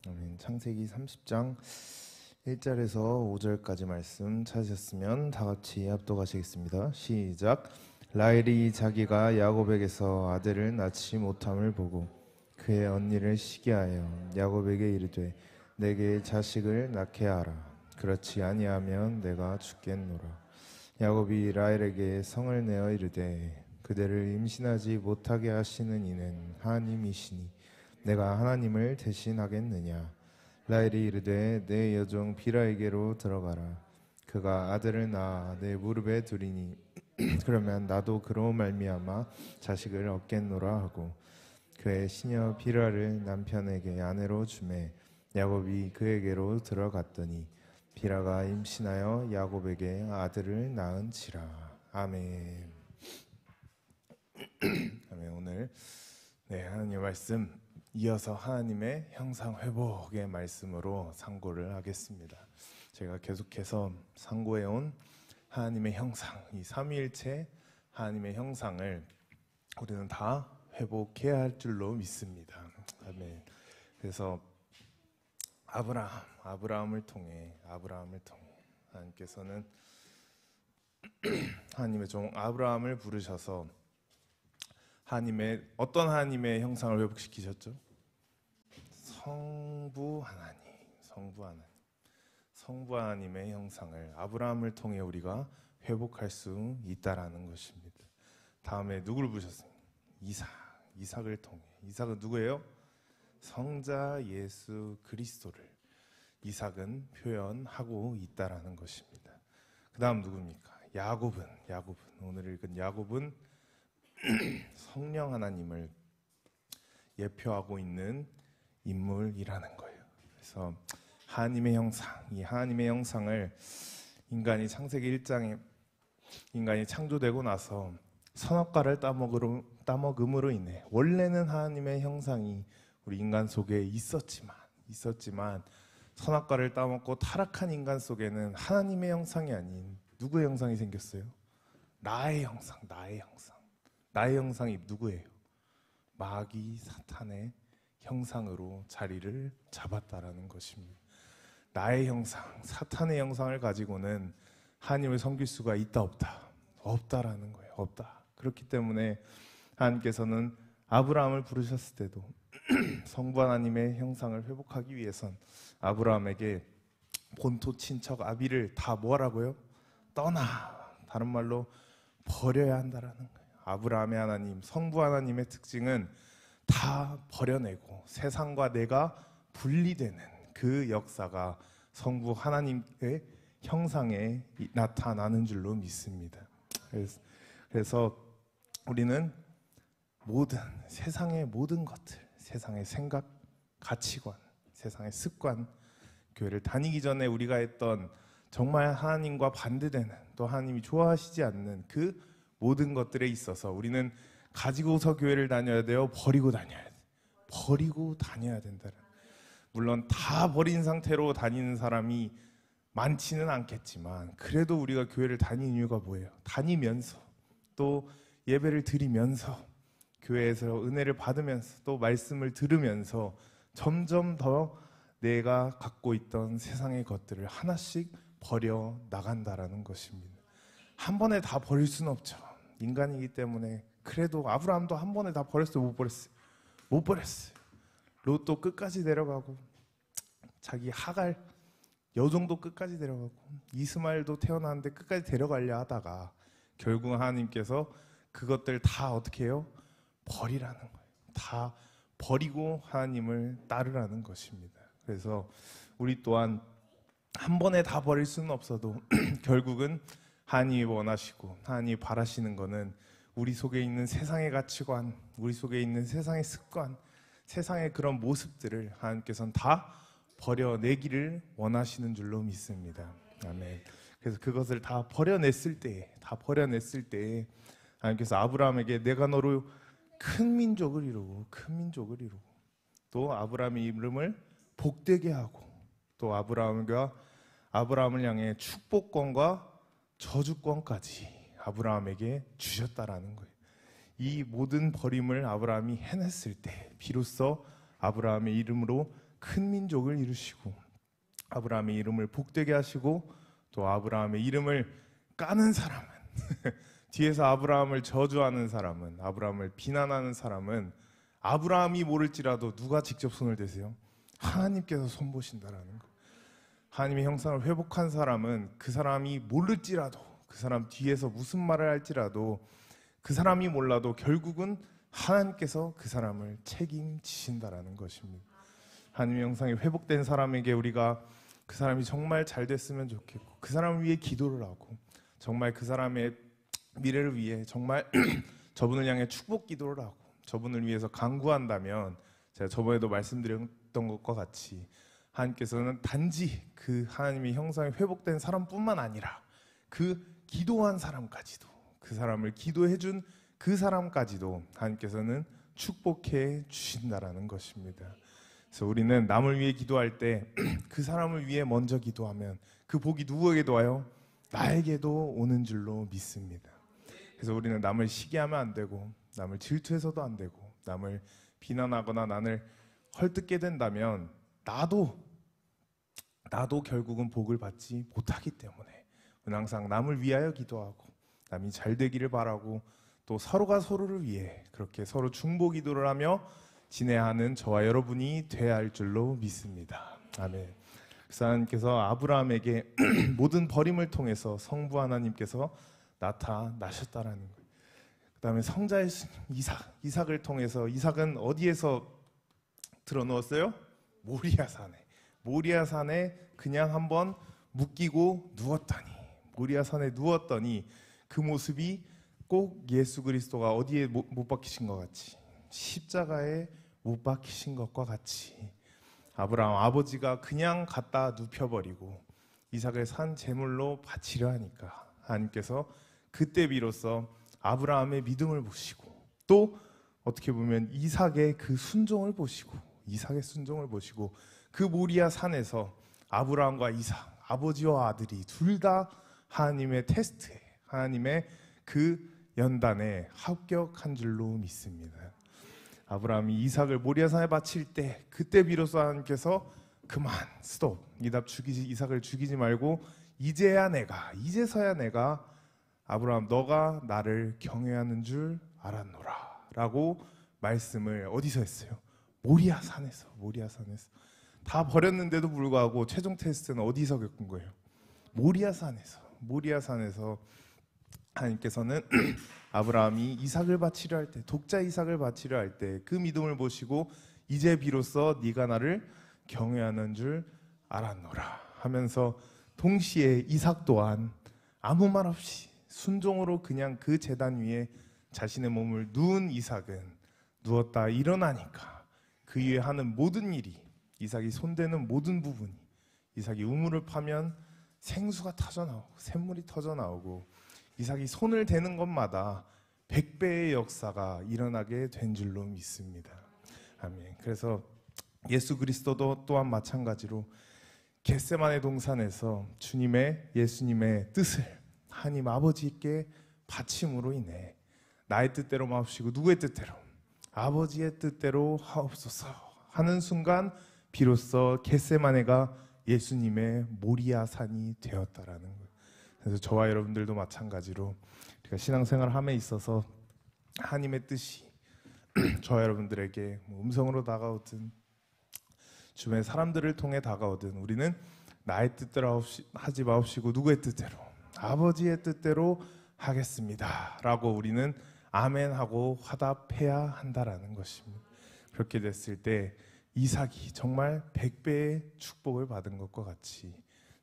아멘. 창세기 30장 1절에서 5절까지 말씀 찾으셨으면 다 같이 합독하시겠습니다. 시작. 라헬이 자기가 야곱에게서 아들을 낳지 못함을 보고 그의 언니를 시기하여 야곱에게 이르되 내게 자식을 낳게 하라. 그렇지 아니하면 내가 죽겠노라. 야곱이 라헬에게 성을 내어 이르되 그대를 임신하지 못하게 하시는 이는 하나님이시니 내가 하나님을 대신하겠느냐. 라헬이 이르되 내 여종 비라에게로 들어가라. 그가 아들을 낳아 내 무릎에 두리니 그러면 나도 그로 말미암아 자식을 얻겠노라 하고 그의 시녀 비라를 남편에게 아내로 주매 야곱이 그에게로 들어갔더니 비라가 임신하여 야곱에게 아들을 낳은지라. 아멘. 아멘. 오늘 하나님의 말씀 이어서 하나님의 형상 회복의 말씀으로 상고를 하겠습니다. 제가 계속해서 상고해온 하나님의 형상, 이 삼위일체 하나님의 형상을 우리는 다 회복해야 할 줄로 믿습니다. 아멘. 그래서 아브라함을 통해 하나님께서는 하나님의 종 아브라함을 부르셔서 어떤 하나님의 형상을 회복시키셨죠? 성부 하나님의 형상을 아브라함을 통해 우리가 회복할 수 있다라는 것입니다. 다음에 누구를 부르셨습니까? 이삭을 통해. 이삭은 누구예요? 성자 예수 그리스도를 이삭은 표현하고 있다라는 것입니다. 그 다음 누굽니까? 야곱은 오늘 읽은 야곱은 성령 하나님을 예표하고 있는 인물이라는 거예요. 그래서 하나님의 형상, 이 하나님의 형상을 인간이 창세기 1장에 인간이 창조되고 나서 선악과를 따먹음으로 인해 원래는 하나님의 형상이 우리 인간 속에 있었지만 선악과를 따먹고 타락한 인간 속에는 하나님의 형상이 아닌 누구의 형상이 생겼어요? 나의 형상이 누구예요? 마귀 사탄의 형상으로 자리를 잡았다라는 것입니다. 나의 형상, 사탄의 형상을 가지고는 하나님을 섬길 수가 있다 없다라는 거예요. 없다. 그렇기 때문에 하나님께서는 아브라함을 부르셨을 때도 성부 하나님의 형상을 회복하기 위해선 아브라함에게 본토 친척 아비를 다 뭐라고요? 다른 말로 버려야 한다라는 거예요. 아브라함의 하나님, 성부 하나님의 특징은 다 버려내고 세상과 내가 분리되는 그 역사가 성부 하나님의 형상에 나타나는 줄로 믿습니다. 그래서 우리는 세상의 모든 것들, 세상의 생각, 가치관, 세상의 습관, 교회를 다니기 전에 우리가 했던 정말 하나님과 반대되는 또 하나님이 좋아하시지 않는 그 모든 것들에 있어서 우리는 가지고서 교회를 다녀야 돼요? 버리고 다녀야 된다는. 물론 다 버린 상태로 다니는 사람이 많지는 않겠지만 그래도 우리가 교회를 다니는 이유가 뭐예요? 다니면서 또 예배를 드리면서 교회에서 은혜를 받으면서 또 말씀을 들으면서 점점 더 내가 갖고 있던 세상의 것들을 하나씩 버려 나간다라는 것입니다. 한 번에 다 버릴 수는 없죠. 인간이기 때문에. 그래도 아브라함도 한 번에 다 버렸어요? 못 버렸어요. 롯도 끝까지 데려가고 자기 하갈 여종도 끝까지 데려가고 이스마엘도 태어났는데 끝까지 데려가려 하다가 결국 하나님께서 그것들 다 어떻게 해요? 버리라는 거예요. 다 버리고 하나님을 따르라는 것입니다. 그래서 우리 또한 한 번에 다 버릴 수는 없어도 결국은 하나님이 원하시고 하나님이 바라시는 거는 우리 속에 있는 세상의 가치관, 우리 속에 있는 세상의 습관, 세상의 그런 모습들을 하나님께서는 다 버려내기를 원하시는 줄로 믿습니다. 아멘. 그래서 그것을 다 버려냈을 때 하나님께서 아브라함에게 내가 너로 큰 민족을 이루고 또 아브라함의 이름을 복되게 하고 또 아브라함을 향해 축복권과 저주권까지 아브라함에게 주셨다라는 거예요. 이 모든 버림을 아브라함이 해냈을 때 비로소 아브라함의 이름으로 큰 민족을 이루시고 아브라함의 이름을 복되게 하시고 또 아브라함의 이름을 까는 사람은 뒤에서 아브라함을 저주하는 사람은 아브라함을 비난하는 사람은 아브라함이 모를지라도 누가 직접 손을 대세요? 하나님께서 손보신다라는 거. 하나님의 형상을 회복한 사람은 그 사람이 모를지라도 그 사람 뒤에서 무슨 말을 할지라도 그 사람이 몰라도 결국은 하나님께서 그 사람을 책임지신다라는 것입니다. 하나님의 형상이 회복된 사람에게 우리가 그 사람이 정말 잘 됐으면 좋겠고 그 사람을 위해 기도를 하고 정말 그 사람의 미래를 위해 정말 저분을 향해 축복 기도를 하고 저분을 위해서 간구한다면 제가 저번에도 말씀드렸던 것과 같이 하나님께서는 단지 그 하나님의 형상이 회복된 사람뿐만 아니라 그 기도한 사람까지도 그 사람을 기도해준 그 사람까지도 하나님께서는 축복해 주신다라는 것입니다. 그래서 우리는 남을 위해 기도할 때 그 사람을 위해 먼저 기도하면 그 복이 누구에게도 와요? 나에게도 오는 줄로 믿습니다. 그래서 우리는 남을 시기하면 안 되고 남을 질투해서도 안 되고 남을 비난하거나 남을 헐뜯게 된다면 나도 결국은 복을 받지 못하기 때문에 우리는 항상 남을 위하여 기도하고 남이 잘 되기를 바라고 또 서로가 서로를 위해 그렇게 서로 중보 기도를 하며 지내야 하는 저와 여러분이 되어야 할 줄로 믿습니다. 아멘. 그래서 하나님께서 아브라함에게 모든 버림을 통해서 성부 하나님께서 나타나셨다라는 거예요. 그 다음에 성자의 이삭을 통해서 이삭은 어디에서 들어누웠어요? 모리아산에 그냥 한번 묶이고 누웠더니 모리아산에 누웠더니 그 모습이 꼭 예수 그리스도가 어디에 못 박히신 것 같이 십자가에 못 박히신 것과 같이 아브라함 아버지가 그냥 갖다 눕혀버리고 이삭을 산 제물로 바치려 하니까 하나님께서 그때 비로소 아브라함의 믿음을 보시고 또 어떻게 보면 이삭의 순종을 보시고 그 모리아 산에서 아브라함과 이삭 아버지와 아들이 둘 다 하나님의 테스트에 하나님의 그 연단에 합격한 줄로 믿습니다. 아브라함이 이삭을 모리아산에 바칠 때 그때 비로소 하나님께서 그만 스톱 이삭을 죽이지 말고 이제서야 내가 아브라함 너가 나를 경외하는 줄 알았노라 라고 말씀을 어디서 했어요? 모리아산에서 다 버렸는데도 불구하고 최종 테스트는 어디서 겪은 거예요? 모리아산에서 하나님께서는 아브라함이 이삭을 바치려 할 때 독자 이삭을 바치려 할 때 그 믿음을 보시고 이제 비로소 네가 나를 경외하는 줄 알았노라 하면서 동시에 이삭 또한 아무 말 없이 순종으로 그냥 그 제단 위에 자신의 몸을 누운 이삭은 누웠다 일어나니까 그 위에 하는 모든 일이 이삭이 손대는 모든 부분이 이삭이 우물을 파면 생수가 터져나오고 샘물이 터져나오고 이삭이 손을 대는 것마다 100배의 역사가 일어나게 된 줄로 믿습니다. 아멘. 그래서 예수 그리스도도 또한 마찬가지로 겟세마네 동산에서 예수님의 뜻을 하나님 아버지께 바침으로 인해 나의 뜻대로 마옵시고 누구의 뜻대로? 아버지의 뜻대로 하옵소서 하는 순간 비로소 겟세마네가 예수님의 모리아산이 되었다라는 거예요. 그래서 저와 여러분들도 마찬가지로 우리가 신앙생활을 함에 있어서 하나님의 뜻이 저와 여러분들에게 음성으로 다가오든 주변의 사람들을 통해 다가오든 우리는 나의 뜻대로 하지 마옵시고 누구의 뜻대로? 아버지의 뜻대로 하겠습니다 라고 우리는 아멘하고 화답해야 한다라는 것입니다. 그렇게 됐을 때 이삭이 정말 100배의 축복을 받은 것과 같이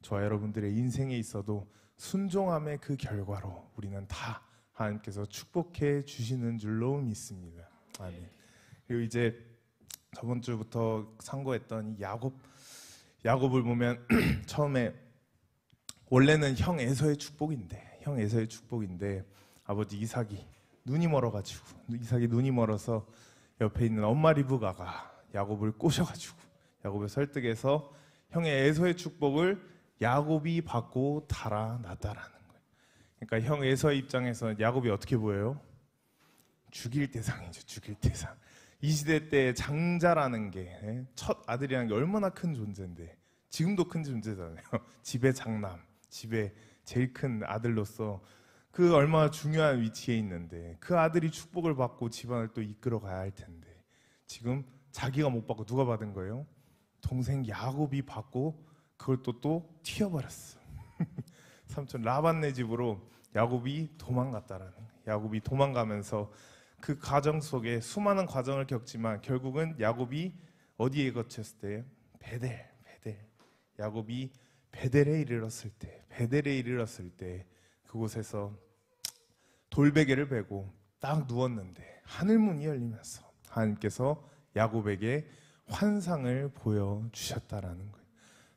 저와 여러분들의 인생에 있어도 순종함의 그 결과로 우리는 다 하나님께서 축복해 주시는 줄로 믿습니다. 아멘. 그리고 이제 저번 주부터 상고했던 이 야곱을 보면 처음에 원래는 형 에서의 축복인데 아버지 이삭이 눈이 멀어서 옆에 있는 엄마 리브가가 야곱을 꼬셔가지고 야곱을 설득해서 형의 에서의 축복을 야곱이 받고 달아났다라는 거예요. 그러니까 형 에서의 입장에서 야곱이 어떻게 보여요? 죽일 대상이죠. 죽일 대상. 이 시대 때 장자라는 게 첫 아들이라는 게 얼마나 큰 존재인데 지금도 큰 존재잖아요. 집의 장남, 집의 제일 큰 아들로서 그 얼마나 중요한 위치에 있는데 그 아들이 축복을 받고 집안을 또 이끌어 가야 할 텐데 지금 자기가 못 받고 누가 받은 거예요? 동생 야곱이 받고 그걸 또 튀어버렸어. 삼촌 라반네 집으로 야곱이 도망갔다라는 거예요. 야곱이 도망가면서 그 과정 속에 수많은 과정을 겪지만 결국은 야곱이 어디에 거쳤을 때? 베델. 야곱이 베델에 이르렀을 때 그곳에서 돌베개를 베고 딱 누웠는데 하늘문이 열리면서 하나님께서 야곱에게 환상을 보여주셨다라는 거예요.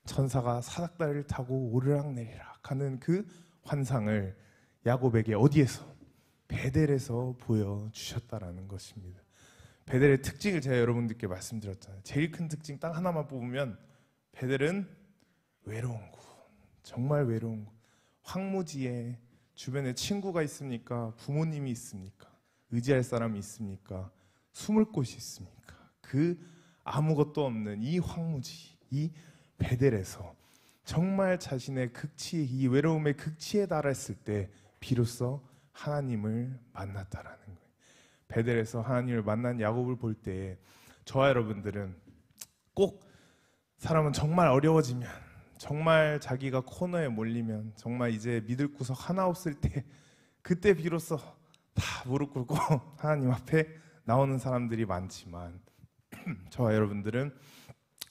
천사가 사닥다리를 타고 오르락내리락 하는 그 환상을 야곱에게 어디에서? 베델에서 보여주셨다라는 것입니다. 베델의 특징을 제가 여러분들께 말씀드렸잖아요. 제일 큰 특징 딱 하나만 뽑으면 베델은 외로운 곳, 정말 외로운 곳. 황무지에 주변에 친구가 있습니까? 부모님이 있습니까? 의지할 사람이 있습니까? 숨을 곳이 있습니까? 그 아무것도 없는 이 황무지, 이 베델에서 정말 자신의 극치, 이 외로움의 극치에 달했을 때 비로소 하나님을 만났다라는 거예요. 베델에서 하나님을 만난 야곱을 볼 때 저와 여러분들은 꼭 사람은 정말 어려워지면, 정말 자기가 코너에 몰리면, 정말 이제 믿을 구석 하나 없을 때 그때 비로소 다 무릎 꿇고 하나님 앞에 나오는 사람들이 많지만 저와 여러분들은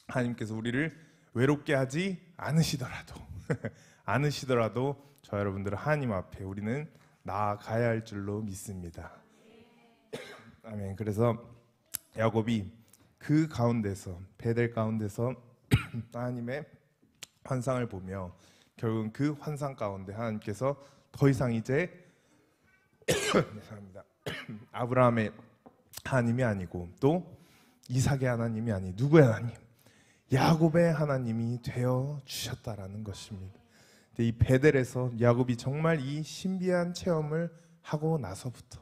하나님께서 우리를 외롭게 하지 않으시더라도 저와 여러분들은 하나님 앞에 우리는 나아가야 할 줄로 믿습니다. 아멘. 그래서 야곱이 그 가운데서, 베델 가운데서 하나님의 환상을 보며 결국은 그 환상 가운데 하나님께서 더 이상 이제 죄송합니다. 아브라함의 하나님이 아니고 또 이삭의 하나님이 아니 누구의 하나님? 야곱의 하나님이 되어 주셨다라는 것입니다. 이 베델에서 야곱이 정말 이 신비한 체험을 하고 나서부터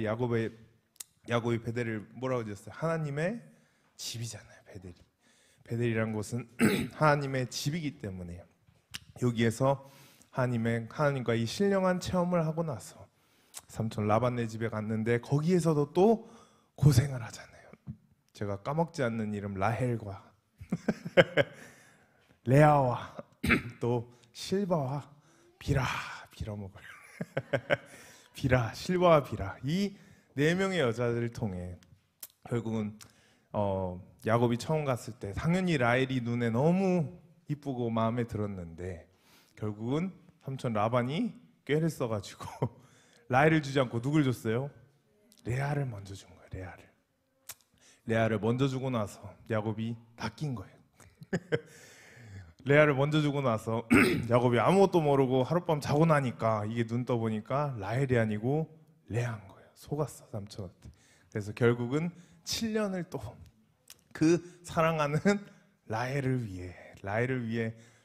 야곱이 베델을 뭐라고 지었어요? 하나님의 집이잖아요. 베델이란 곳은 하나님의 집이기 때문에 여기에서 하나님과 이 신령한 체험을 하고 나서 삼촌 라반네 집에 갔는데 거기에서도 또 고생을 하잖아요. 제가 까먹지 않는 이름 라헬과 레아와 또 실바와 빌어먹어요. 실바와 빌하 이 네 명의 여자들을 통해 결국은 야곱이 처음 갔을 때 당연히 라헬이 눈에 너무 이쁘고 마음에 들었는데 결국은 삼촌 라반이 꾀를 써가지고 라헬을 주지 않고 누굴 줬어요? 레아를 먼저 준 거예요. 레아를 먼저 주고 나서 야곱이 낚인 거예요. 레아를 먼저 주고 나서 야곱이 아무것도 모르고 하룻밤 자고 나니까 이게 눈 떠보니까 라헬이 아니고 레아인 거예요. 속았어, 삼촌한테. 그래서 결국은 7년을 또 그 사랑하는 라헬을 위해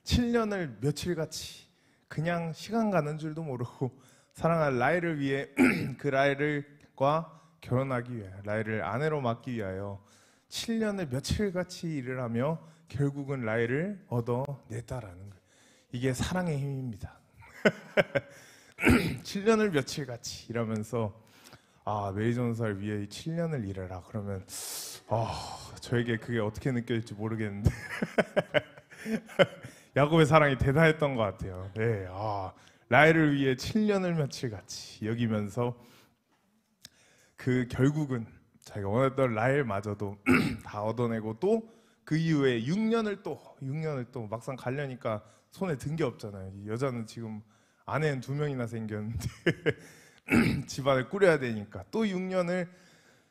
7년을 며칠같이 그냥 시간 가는 줄도 모르고 사랑하는 라헬을 위해 그 라헬과 결혼하기 위해 라헬을 아내로 맡기 위하여 7년을 며칠같이 일을 하며 결국은 라헬을 얻어냈다라는 거예요. 이게 사랑의 힘입니다. 7년을 며칠같이 일하면서 메리 전사를 위해 7년을 일해라 그러면 저에게 그게 어떻게 느껴질지 모르겠는데 야곱의 사랑이 대단했던 것 같아요. 네, 라헬을 위해 7년을 며칠같이 여기면서 그 결국은 자기가 원했던 라헬마저도 다 얻어내고 또 그 이후에 6년을 또 막상 가려니까 손에 든 게 없잖아요. 여자는 지금 아내는 2명이나 생겼는데 집안을 꾸려야 되니까 또 6년을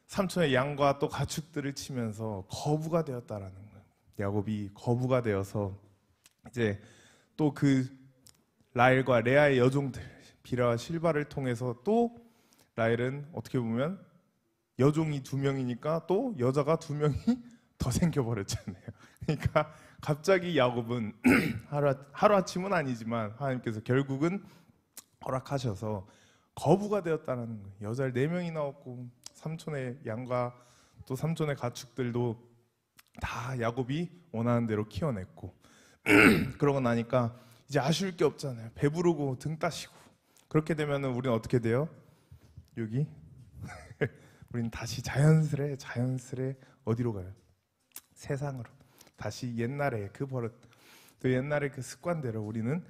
삼촌의 양과 또 가축들을 치면서 거부가 되었다라는 거예요. 야곱이 거부가 되어서 이제 또 그 라헬과 레아의 여종들 빌하와 실바를 통해서 또 라헬은 어떻게 보면 여종이 2명이니까 또 여자가 2명이 더 생겨버렸잖아요. 그러니까 갑자기 야곱은 하루아침은 아니지만 하나님께서 결국은 허락하셔서 거부가 되었다는 거예요. 여자를 4명이 나왔고 삼촌의 양과 또 삼촌의 가축들도 다 야곱이 원하는 대로 키워냈고 그러고 나니까 이제 아쉬울 게 없잖아요. 배부르고 등 따시고. 그렇게 되면은 우리는 어떻게 돼요? 여기 우리는 다시 자연스레 어디로 가요? 세상으로. 다시 옛날에 그 버릇, 또 옛날에 그 습관대로 우리는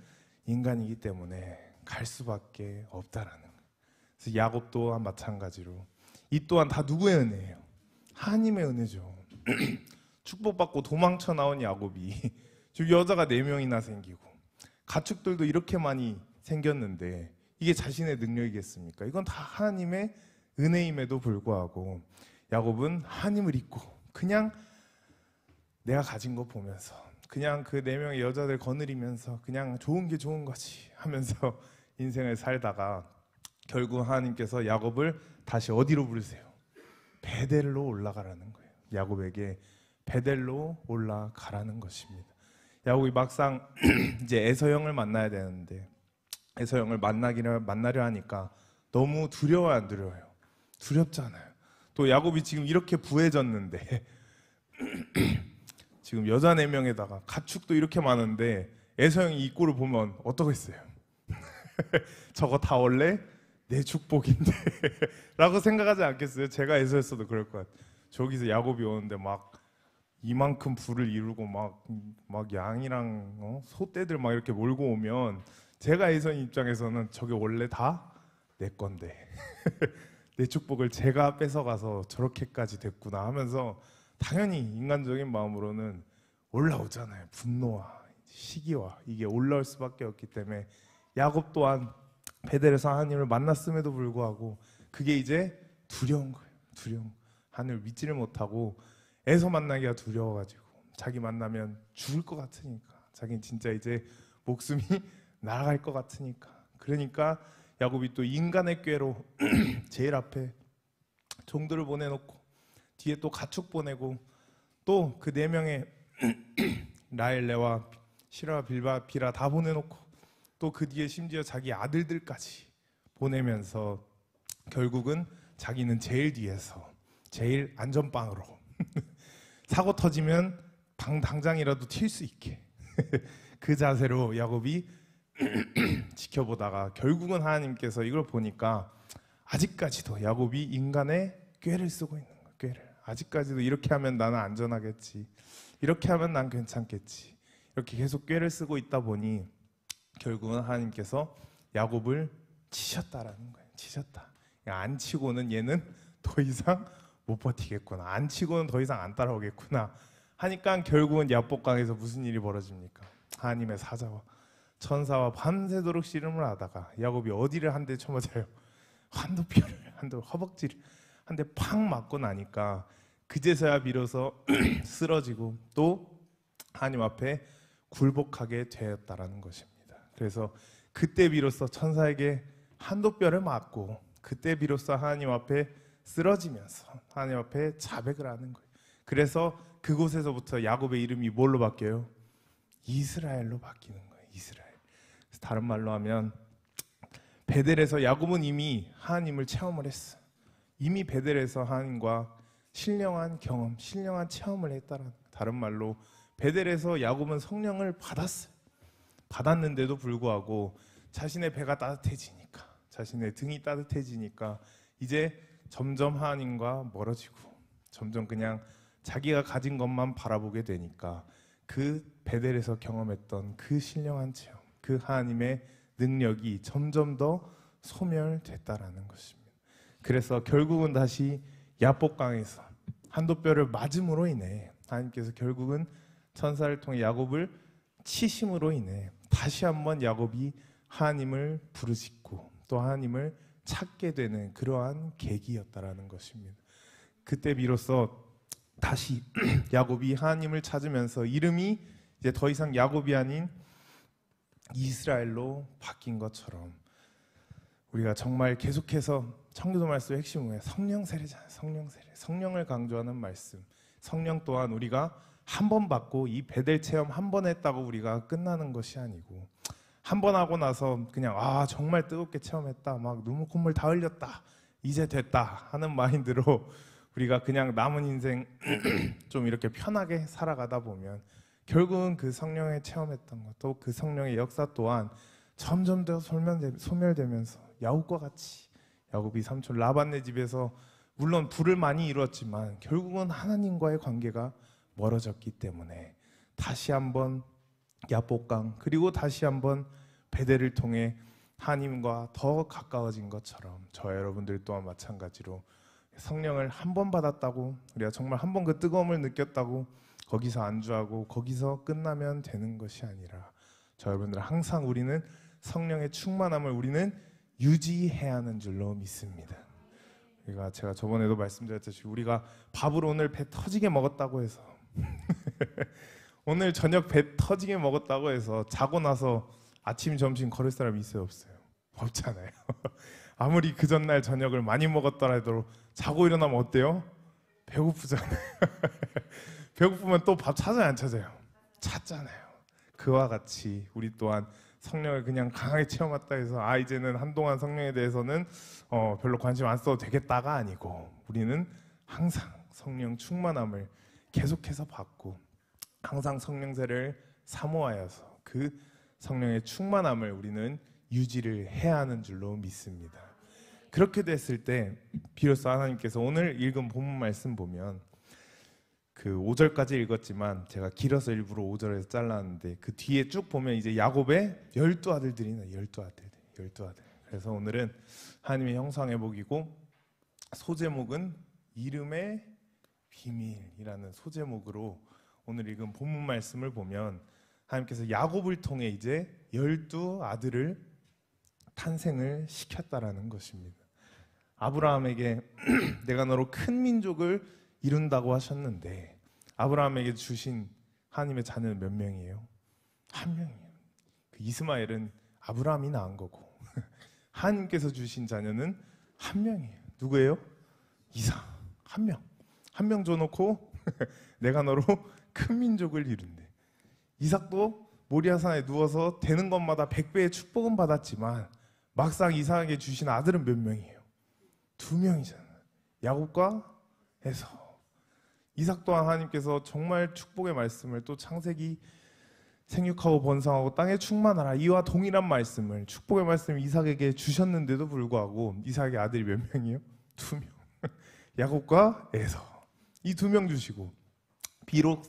인간이기 때문에 갈 수밖에 없다라는 거예요. 그래서 야곱 또한 마찬가지로 이 또한 다 누구의 은혜예요? 하나님의 은혜죠. 축복받고 도망쳐 나온 야곱이 지금 여자가 4명이나 생기고 가축들도 이렇게 많이 생겼는데 이게 자신의 능력이겠습니까? 이건 다 하나님의 은혜임에도 불구하고 야곱은 하나님을 잊고 그냥 내가 가진 거 보면서 그냥 그 4명의 여자들 거느리면서 그냥 좋은 게 좋은 거지 하면서 인생을 살다가 결국 하나님께서 야곱을 다시 어디로 부르세요? 베델로 올라가라는 거예요. 야곱에게 베델로 올라가라는 것입니다. 야곱이 막상 이제 에서 형을 만나야 되는데 에서 형을 만나려 하니까 너무 두려워 안 두려워요? 두렵잖아요. 또 야곱이 지금 이렇게 부해졌는데 지금 여자 4명에다가 가축도 이렇게 많은데 에서 형이 이 꼴을 보면 어떠겠어요? 저거 다 원래 내 축복인데 라고 생각하지 않겠어요? 제가 에서였어도 그럴 것 같아요. 저기서 야곱이 오는데 막 이만큼 부를 이루고 막 양이랑 소떼들 막 이렇게 몰고 오면 제가 에서인 입장에서는 저게 원래 다 내 건데 내 축복을 제가 뺏어가서 저렇게까지 됐구나 하면서 당연히 인간적인 마음으로는 올라오잖아요. 분노와 시기와 이게 올라올 수밖에 없기 때문에 야곱 또한 베델에서 하나님을 만났음에도 불구하고 그게 이제 두려운 거예요. 두려운. 하나님을 믿지를 못하고 에서 만나기가 두려워가지고 자기 만나면 죽을 것 같으니까 자기는 진짜 이제 목숨이 날아갈 것 같으니까 그러니까 야곱이 또 인간의 꾀로 제일 앞에 종들을 보내놓고 뒤에 또 가축 보내고 또 그 4명의 라헬, 레와, 실아, 빌바, 비라 다 보내놓고 또 그 뒤에 심지어 자기 아들들까지 보내면서 결국은 자기는 제일 뒤에서 제일 안전빵으로 사고 터지면 당장이라도 튈 수 있게 그 자세로 야곱이 지켜보다가 결국은 하나님께서 이걸 보니까 아직까지도 야곱이 인간의 꾀를 쓰고 있는 거예요. 꾀를. 아직까지도 이렇게 하면 나는 안전하겠지. 이렇게 하면 난 괜찮겠지. 이렇게 계속 꾀를 쓰고 있다 보니 결국은 하나님께서 야곱을 치셨다라는 거예요. 치셨다. 안 치고는 얘는 더 이상 못 버티겠구나. 안 치고는 더 이상 안 따라오겠구나. 하니까 결국은 야복강에서 무슨 일이 벌어집니까? 하나님의 사자와 천사와 밤새도록 씨름을 하다가 야곱이 어디를 한 대 쳐맞아요? 한도뼈를, 허벅지를 한 대 팍 맞고 나니까 그제서야 비로소 쓰러지고 또 하나님 앞에 굴복하게 되었다라는 것입니다. 그래서 그때 비로소 천사에게 한도뼈를 맞고 그때 비로소 하나님 앞에 쓰러지면서 하나님 앞에 자백을 하는 거예요. 그래서 그곳에서부터 야곱의 이름이 뭘로 바뀌어요? 이스라엘로 바뀌는 거예요. 이스라엘. 다른 말로 하면 베델에서 야곱은 이미 하나님을 체험을 했어. 이미 베델에서 하나님과 신령한 경험, 신령한 체험을 했다는. 다른 말로 베델에서 야곱은 성령을 받았어요. 받았는데도 불구하고 자신의 배가 따뜻해지니까, 자신의 등이 따뜻해지니까 이제 점점 하나님과 멀어지고 점점 그냥 자기가 가진 것만 바라보게 되니까 그 베델에서 경험했던 그 신령한 체험, 그 하나님의 능력이 점점 더 소멸됐다라는 것입니다. 그래서 결국은 다시 야복강에서 한도뼈를 맞음으로 인해 하나님께서 결국은 천사를 통해 야곱을 치심으로 인해 다시 한번 야곱이 하나님을 부르짖고 또 하나님을 찾게 되는 그러한 계기였다라는 것입니다. 그때 비로소 다시 야곱이 하나님을 찾으면서 이름이 이제 더 이상 야곱이 아닌 이스라엘로 바뀐 것처럼 우리가 정말 계속해서 청교도 말씀의 핵심은 뭐예요? 성령 세례잖아요. 성령 세례. 성령을 강조하는 말씀. 성령 또한 우리가 한 번 받고 이 베델 체험 한 번 했다고 우리가 끝나는 것이 아니고 한 번 하고 나서 그냥 정말 뜨겁게 체험했다. 막 눈물 콧물 다 흘렸다. 이제 됐다 하는 마인드로 우리가 그냥 남은 인생 좀 이렇게 편하게 살아가다 보면 결국은 그 성령의 체험했던 것, 또 그 성령의 역사 또한 점점 더 소멸되면서 야곱과 같이, 야곱이 삼촌 라반네 집에서 물론 부를 많이 이루었지만 결국은 하나님과의 관계가 멀어졌기 때문에 다시 한번 야복강, 그리고 다시 한번 베델을 통해 하나님과 더 가까워진 것처럼 저와 여러분들 또한 마찬가지로 성령을 한 번 받았다고, 우리가 정말 한 번 그 뜨거움을 느꼈다고 거기서 안주하고 거기서 끝나면 되는 것이 아니라 저 여러분들 항상 우리는 성령의 충만함을 우리는 유지해야 하는 줄로 믿습니다. 우리가 제가 저번에도 말씀드렸듯이 우리가 밥을 오늘 배 터지게 먹었다고 해서 오늘 저녁 배 터지게 먹었다고 해서 자고 나서 아침 점심 걸을 사람이 있어요, 없어요? 없잖아요. 아무리 그 전날 저녁을 많이 먹었더라도 자고 일어나면 어때요? 배고프잖아요. 배고프면 또 밥 찾아요, 안 찾아요? 찾잖아요. 그와 같이 우리 또한 성령을 그냥 강하게 체험했다 해서 이제는 한동안 성령에 대해서는 별로 관심 안 써도 되겠다가 아니고 우리는 항상 성령 충만함을 계속해서 받고 항상 성령세를 사모하여서 그 성령의 충만함을 우리는 유지를 해야 하는 줄로 믿습니다. 그렇게 됐을 때 비로소 하나님께서 오늘 읽은 본문 말씀 보면 그 5절까지 읽었지만 제가 길어서 일부러 5절에서 잘랐는데 그 뒤에 쭉 보면 이제 야곱의 12아들들이 나요. 12아들. 그래서 오늘은 하나님의 형상회복이고 소제목은 이름의 비밀이라는 소제목으로 오늘 읽은 본문 말씀을 보면 하나님께서 야곱을 통해 이제 12아들을 탄생을 시켰다라는 것입니다. 아브라함에게 내가 너로 큰 민족을 이룬다고 하셨는데 아브라함에게 주신 하나님의 자녀는 몇 명이에요? 한 명이에요. 그 이스마엘은 아브라함이 낳은 거고 하나님께서 주신 자녀는 한 명이에요. 누구예요? 이삭. 한 명 줘놓고 내가 너로 큰 민족을 이룬대. 이삭도 모리아산에 누워서 되는 것마다 100배의 축복은 받았지만 막상 이삭에게 주신 아들은 몇 명이에요? 2명이잖아요. 야곱과 에서. 이삭 또한 하나님께서 정말 축복의 말씀을 또 창세기 생육하고 번성하고 땅에 충만하라 이와 동일한 말씀을 축복의 말씀을 이삭에게 주셨는데도 불구하고 이삭의 아들이 몇 명이에요? 2명. 야곱과 에서. 이 2명 주시고 비록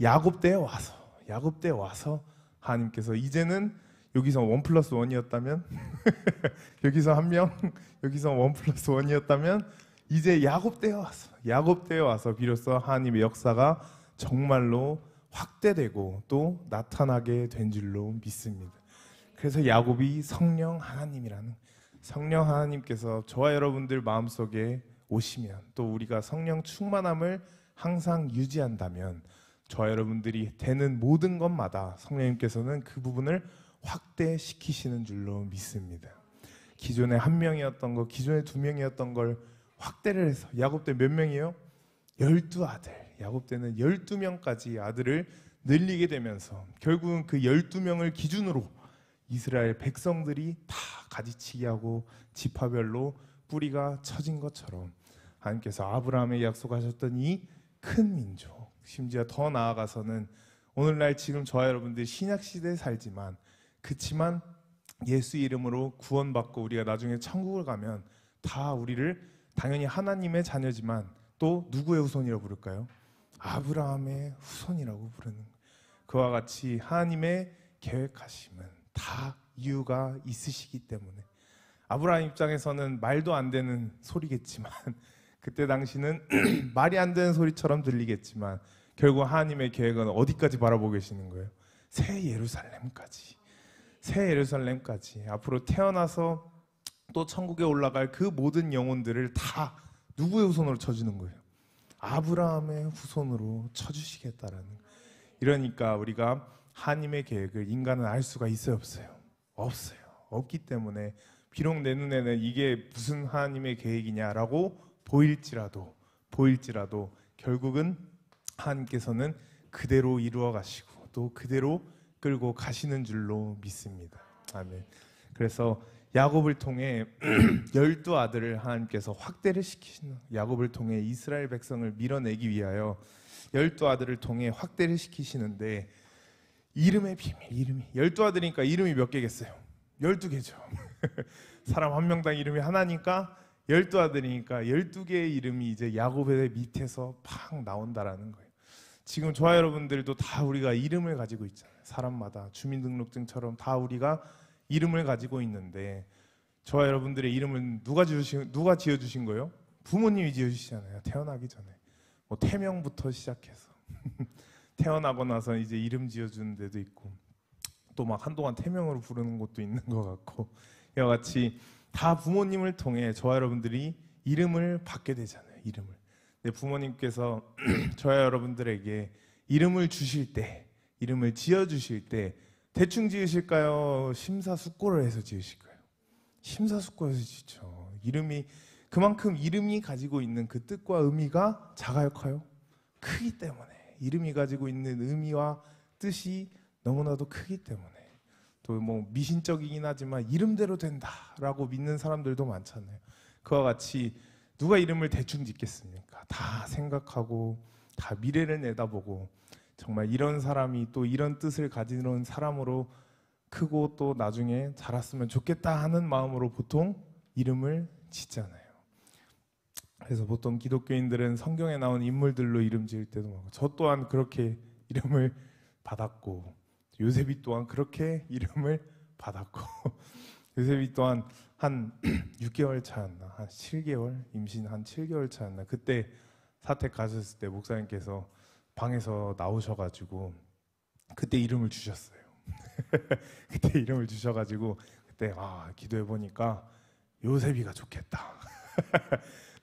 야곱 때에 와서 하나님께서 이제는 여기서 1+1이었다면 여기서 한 명, 여기서 1+1이었다면 이제 야곱 때에 와서 비로소 하나님의 역사가 정말로 확대되고 또 나타나게 된 줄로 믿습니다. 그래서 야곱이 성령 하나님이라는 성령 하나님께서 저와 여러분들 마음속에 오시면 또 우리가 성령 충만함을 항상 유지한다면 저와 여러분들이 되는 모든 것마다 성령님께서는 그 부분을 확대시키시는 줄로 믿습니다. 기존에 1명이었던 거, 기존에 2명이었던 걸 확대를 해서 야곱 때 몇 명이에요? 12아들. 야곱 때는 12명까지 아들을 늘리게 되면서 결국은 그 12명을 기준으로 이스라엘 백성들이 다 가지치기 하고 지파별로 뿌리가 쳐진 것처럼 하나님께서 아브라함에 약속하셨던 이 큰 민족, 심지어 더 나아가서는 오늘날 지금 저와 여러분들이 신약시대에 살지만 그치만 예수 이름으로 구원받고 우리가 나중에 천국을 가면 다 우리를 당연히 하나님의 자녀지만 또 누구의 후손이라고 부를까요? 아브라함의 후손이라고 부르는 거예요. 그와 같이 하나님의 계획하심은 다 이유가 있으시기 때문에 아브라함 입장에서는 말도 안 되는 소리겠지만 그때 당시는 말이 안 되는 소리처럼 들리겠지만 결국 하나님의 계획은 어디까지 바라보고 계시는 거예요? 새 예루살렘까지 앞으로 태어나서 또 천국에 올라갈 그 모든 영혼들을 다 누구의 후손으로 쳐주는 거예요? 아브라함의 후손으로 쳐주시겠다라는. 이러니까 우리가 하나님의 계획을 인간은 알 수가 있어요, 없어요? 없어요. 없기 때문에 비록 내 눈에는 이게 무슨 하나님의 계획이냐라고 보일지라도 결국은 하나님께서는 그대로 이루어 가시고 또 그대로 끌고 가시는 줄로 믿습니다. 아멘. 그래서 야곱을 통해 12아들을 하나님께서 확대를 시키시는, 야곱을 통해 이스라엘 백성을 밀어내기 위하여 12아들을 통해 확대를 시키시는데, 이름의 비밀, 이름이 12아들이니까 이름이 몇 개겠어요? 12개죠. 사람 한 명당 이름이 하나니까 12아들이니까 12개의 이름이 이제 야곱의 밑에서 팍 나온다라는 거예요. 지금 저와 여러분들도 다 우리가 이름을 가지고 있잖아요. 사람마다 주민등록증처럼 다 우리가 이름을 가지고 있는데, 저와 여러분들의 이름은 누가 지어주신 거예요? 부모님이 지어주시잖아요. 태어나기 전에 뭐 태명부터 시작해서 태어나고 나서 이제 이름 지어주는 데도 있고, 또 막 한동안 태명으로 부르는 곳도 있는 것 같고, 이와 같이 다 부모님을 통해 저와 여러분들이 이름을 받게 되잖아요. 이름을. 근데 부모님께서 저와 여러분들에게 이름을 주실 때, 이름을 지어주실 때 대충 지으실까요? 심사숙고를 해서 지으실까요? 심사숙고해서 짓죠. 그만큼 이름이 가지고 있는 그 뜻과 의미가 작아요, 커요? 크기 때문에. 이름이 가지고 있는 의미와 뜻이 너무나도 크기 때문에. 또 뭐 미신적이긴 하지만 이름대로 된다라고 믿는 사람들도 많잖아요. 그와 같이 누가 이름을 대충 짓겠습니까? 다 생각하고 다 미래를 내다보고, 정말 이런 사람이 또 이런 뜻을 가지는 사람으로 크고 또 나중에 자랐으면 좋겠다 하는 마음으로 보통 이름을 짓잖아요. 그래서 보통 기독교인들은 성경에 나온 인물들로 이름 지을 때도 많고, 저 또한 그렇게 이름을 받았고, 요셉이 또한 그렇게 이름을 받았고 요셉이 또한 한 6개월 차였나, 한 7개월, 임신 한 7개월 차였나, 그때 사택 가셨을 때 목사님께서 방에서 나오셔가지고 그때 이름을 주셨어요. 그때 이름을 주셔가지고 그때 기도해 보니까 요셉이가 좋겠다.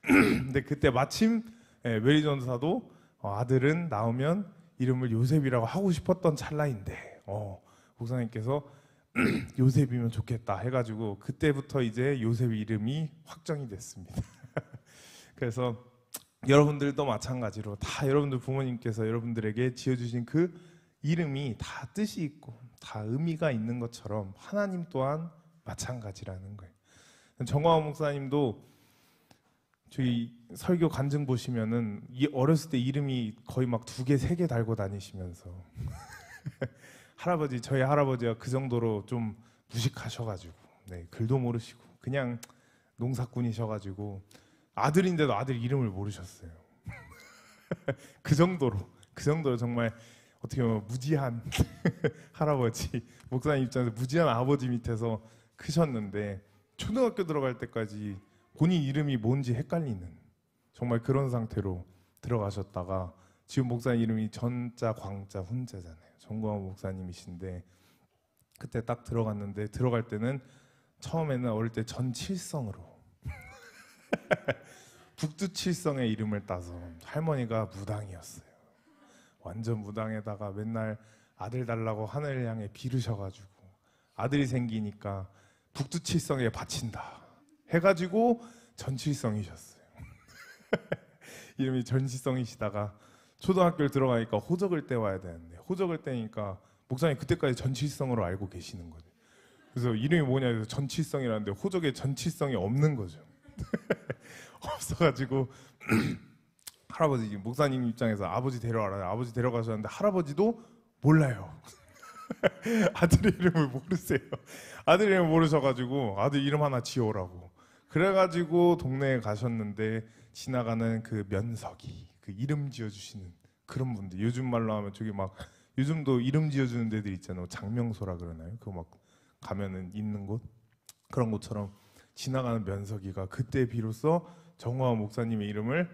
근데 그때 마침 메리 전도사도 아들은 나오면 이름을 요셉이라고 하고 싶었던 찰나인데 목사님께서 요셉이면 좋겠다 해가지고 그때부터 이제 요셉 이름이 확정이 됐습니다. 그래서 여러분들도 마찬가지로 다 여러분들 부모님께서 여러분들에게 지어주신 그 이름이 다 뜻이 있고 다 의미가 있는 것처럼 하나님 또한 마찬가지라는 거예요. 정광훈 목사님도 저희 설교 간증 보시면은 어렸을 때 이름이 거의 막 2개, 3개 달고 다니시면서 저희 할아버지가 그 정도로 좀 무식하셔가지고, 글도 모르시고 그냥 농사꾼이셔가지고 아들인데도 아들 이름을 모르셨어요. 그 정도로 정말 어떻게 보면 무지한 할아버지, 목사님 입장에서 무지한 아버지 밑에서 크셨는데, 초등학교 들어갈 때까지 본인 이름이 뭔지 헷갈리는 정말 그런 상태로 들어가셨다가, 지금 목사님 이름이 전자, 광자, 훈자잖아요. 정광훈 목사님이신데, 그때 딱 들어갔는데, 들어갈 때는 처음에는 어릴 때 전칠성으로 북두칠성의 이름을 따서, 할머니가 무당이었어요. 완전 무당에다가 맨날 아들 달라고 하늘을 향해 비르셔가지고 아들이 생기니까 북두칠성에 바친다 해가지고 전칠성이셨어요. 이름이 전칠성이시다가 초등학교를 들어가니까 호적을 떼와야 되는데, 호적을 떼니까 목사님 그때까지 전칠성으로 알고 계시는 거죠. 그래서 이름이 뭐냐 해서 전칠성이라는데 호적에 전칠성이 없는 거죠. 없어가지고 할아버지, 목사님 입장에서 아버지 데려와라, 아버지 데려가셨는데 할아버지도 몰라요. 아들의 이름을 모르세요. 아들 이름 모르셔가지고 아들 이름 하나 지어오라고 그래가지고 동네에 가셨는데, 지나가는 그 면석이, 그 이름 지어주시는 그런 분들, 요즘 말로 하면 저기 막 요즘도 이름 지어주는 데들 있잖아요. 장명소라 그러나요? 그거 막 가면은 있는 곳, 그런 곳처럼 지나가는 면석이가 그때 비로소 정광훈 목사님의 이름을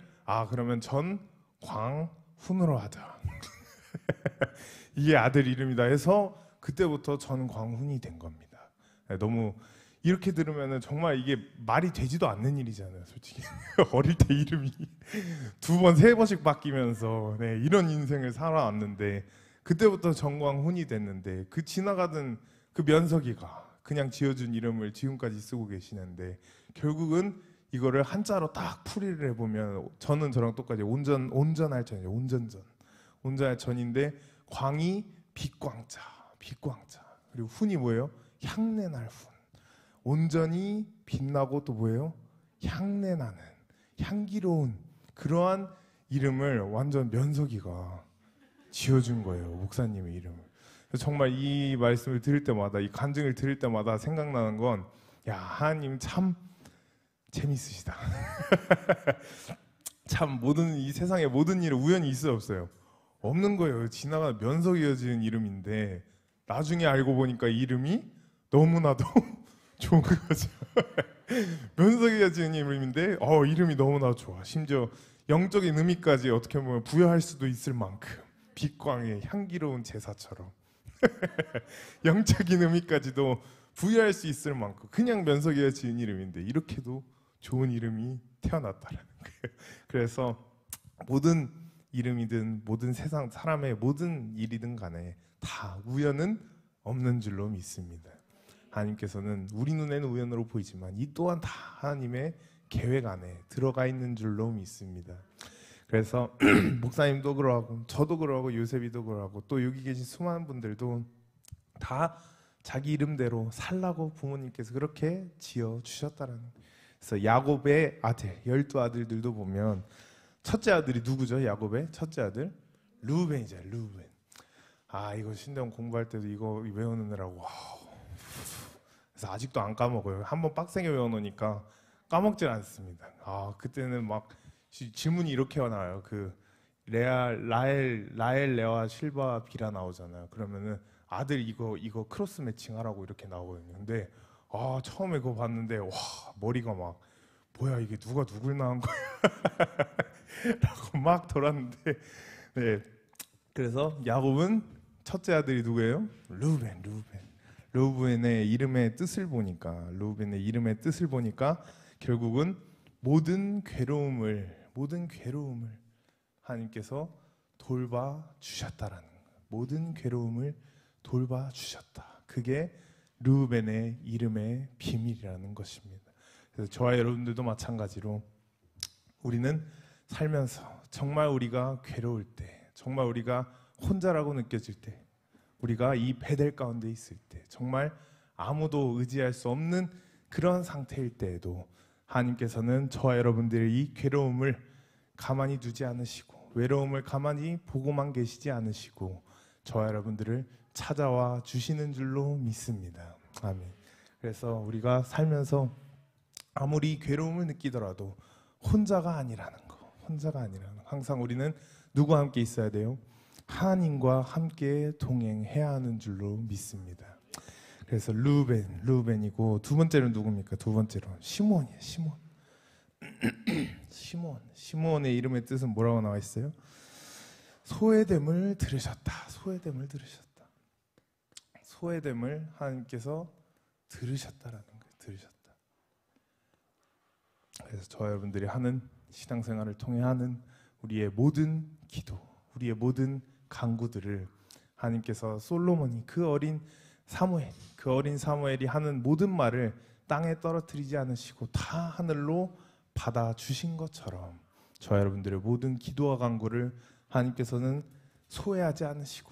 그러면 전광훈으로 하자. 이게 아들 이름이다 해서 그때부터 전광훈이 된 겁니다. 너무 이렇게 들으면 정말 이게 말이 되지도 않는 일이잖아요, 솔직히. 어릴 때 이름이 2번, 3번씩 바뀌면서 이런 인생을 살아왔는데, 그때부터 정광훈이 됐는데, 그 지나가던 그 면석이가 그냥 지어준 이름을 지금까지 쓰고 계시는데, 결국은 이거를 한자로 딱 풀이를 해보면 저는 저랑 똑같이 온전할 전이에요. 온전할 전인데, 광이 빛광자, 그리고 훈이 뭐예요? 향내날 훈. 온전히 빛나고 또 뭐예요? 향내 나는, 향기로운 그러한 이름을 완전 면석이가 지어준 거예요. 목사님의 이름을. 정말 이 말씀을 들을 때마다, 이 간증을 들을 때마다 생각나는 건, 야, 하나님 참 재밌으시다. 참 이 세상의 모든 일은 우연히 있을 수 없어요. 없는 거예요. 지나가 면석이어 지은 이름인데 나중에 알고 보니까 이름이 너무나도 좋은 거죠. 면석이어 지은 이름인데 이름이 너무나 좋아. 심지어 영적인 의미까지 어떻게 보면 부여할 수도 있을 만큼 빛광의 향기로운 제사처럼 영적인 의미까지도 부여할 수 있을 만큼 그냥 면석이어 지은 이름인데 이렇게도 좋은 이름이 태어났다라는 거예요. 그래서 모든 이름이든 모든 세상 사람의 모든 일이든 간에 다 우연은 없는 줄로 믿습니다. 하나님께서는 우리 눈에는 우연으로 보이지만 이 또한 다 하나님의 계획 안에 들어가 있는 줄로 믿습니다. 그래서 목사님도 그러하고 저도 그러하고 요셉이도 그러하고 또 여기 계신 수많은 분들도 다 자기 이름대로 살라고 부모님께서 그렇게 지어주셨다라는 거예요. 그래서 야곱의 아들 12아들들도 보면 첫째 아들이 누구죠? 야곱의 첫째 아들 르우벤이죠. 르우벤. 이거 신대원 공부할 때도 이거 외우느라고 그래서 아직도 안 까먹어요. 한번 빡세게 외워놓으니까 까먹질 않습니다. 그때는 막 질문이 이렇게 나와요. 그 라엘, 레아, 실바, 비라 나오잖아요. 그러면은 아들 이거 크로스 매칭 하라고 이렇게 나오거든요. 근데 처음에 그거 봤는데 머리가 막 뭐야 이게 누가 누굴 낳은 거야 라고 막 돌았는데 네. 그래서 야곱은 첫째 아들이 누구예요? 르우벤의 이름의 뜻을 보니까 결국은 모든 괴로움을 하나님께서 돌봐주셨다라는 거예요. 모든 괴로움을 돌봐주셨다. 그게 르우벤의 이름의 비밀이라는 것입니다. 그래서 저와 여러분들도 마찬가지로 우리는 살면서 정말 우리가 괴로울 때, 정말 우리가 혼자라고 느껴질 때, 우리가 이 베델 가운데 있을 때, 정말 아무도 의지할 수 없는 그런 상태일 때에도 하나님께서는 저와 여러분들의 이 괴로움을 가만히 두지 않으시고 외로움을 가만히 보고만 계시지 않으시고 저와 여러분들을 찾아와 주시는 줄로 믿습니다. 아멘. 그래서 우리가 살면서 아무리 괴로움을 느끼더라도 혼자가 아니라는 거, 항상 우리는 누구와 함께 있어야 돼요? 하나님과 함께 동행해야 하는 줄로 믿습니다. 그래서 르우벤이고 두 번째는 누굽니까? 두 번째로 시므온이에요. 시므온의 이름의 뜻은 뭐라고 나와 있어요? 소외됨을 들으셨다. 소외됨을 하나님께서 들으셨다라는 거예요. 들으셨다. 그래서 저와 여러분들이 하는 신앙생활을 통해 하는 우리의 모든 기도, 우리의 모든 간구들을 하나님께서 솔로몬이 그 어린 사무엘이 하는 모든 말을 땅에 떨어뜨리지 않으시고 다 하늘로 받아주신 것처럼 저와 여러분들의 모든 기도와 간구를 하나님께서는 소외하지 않으시고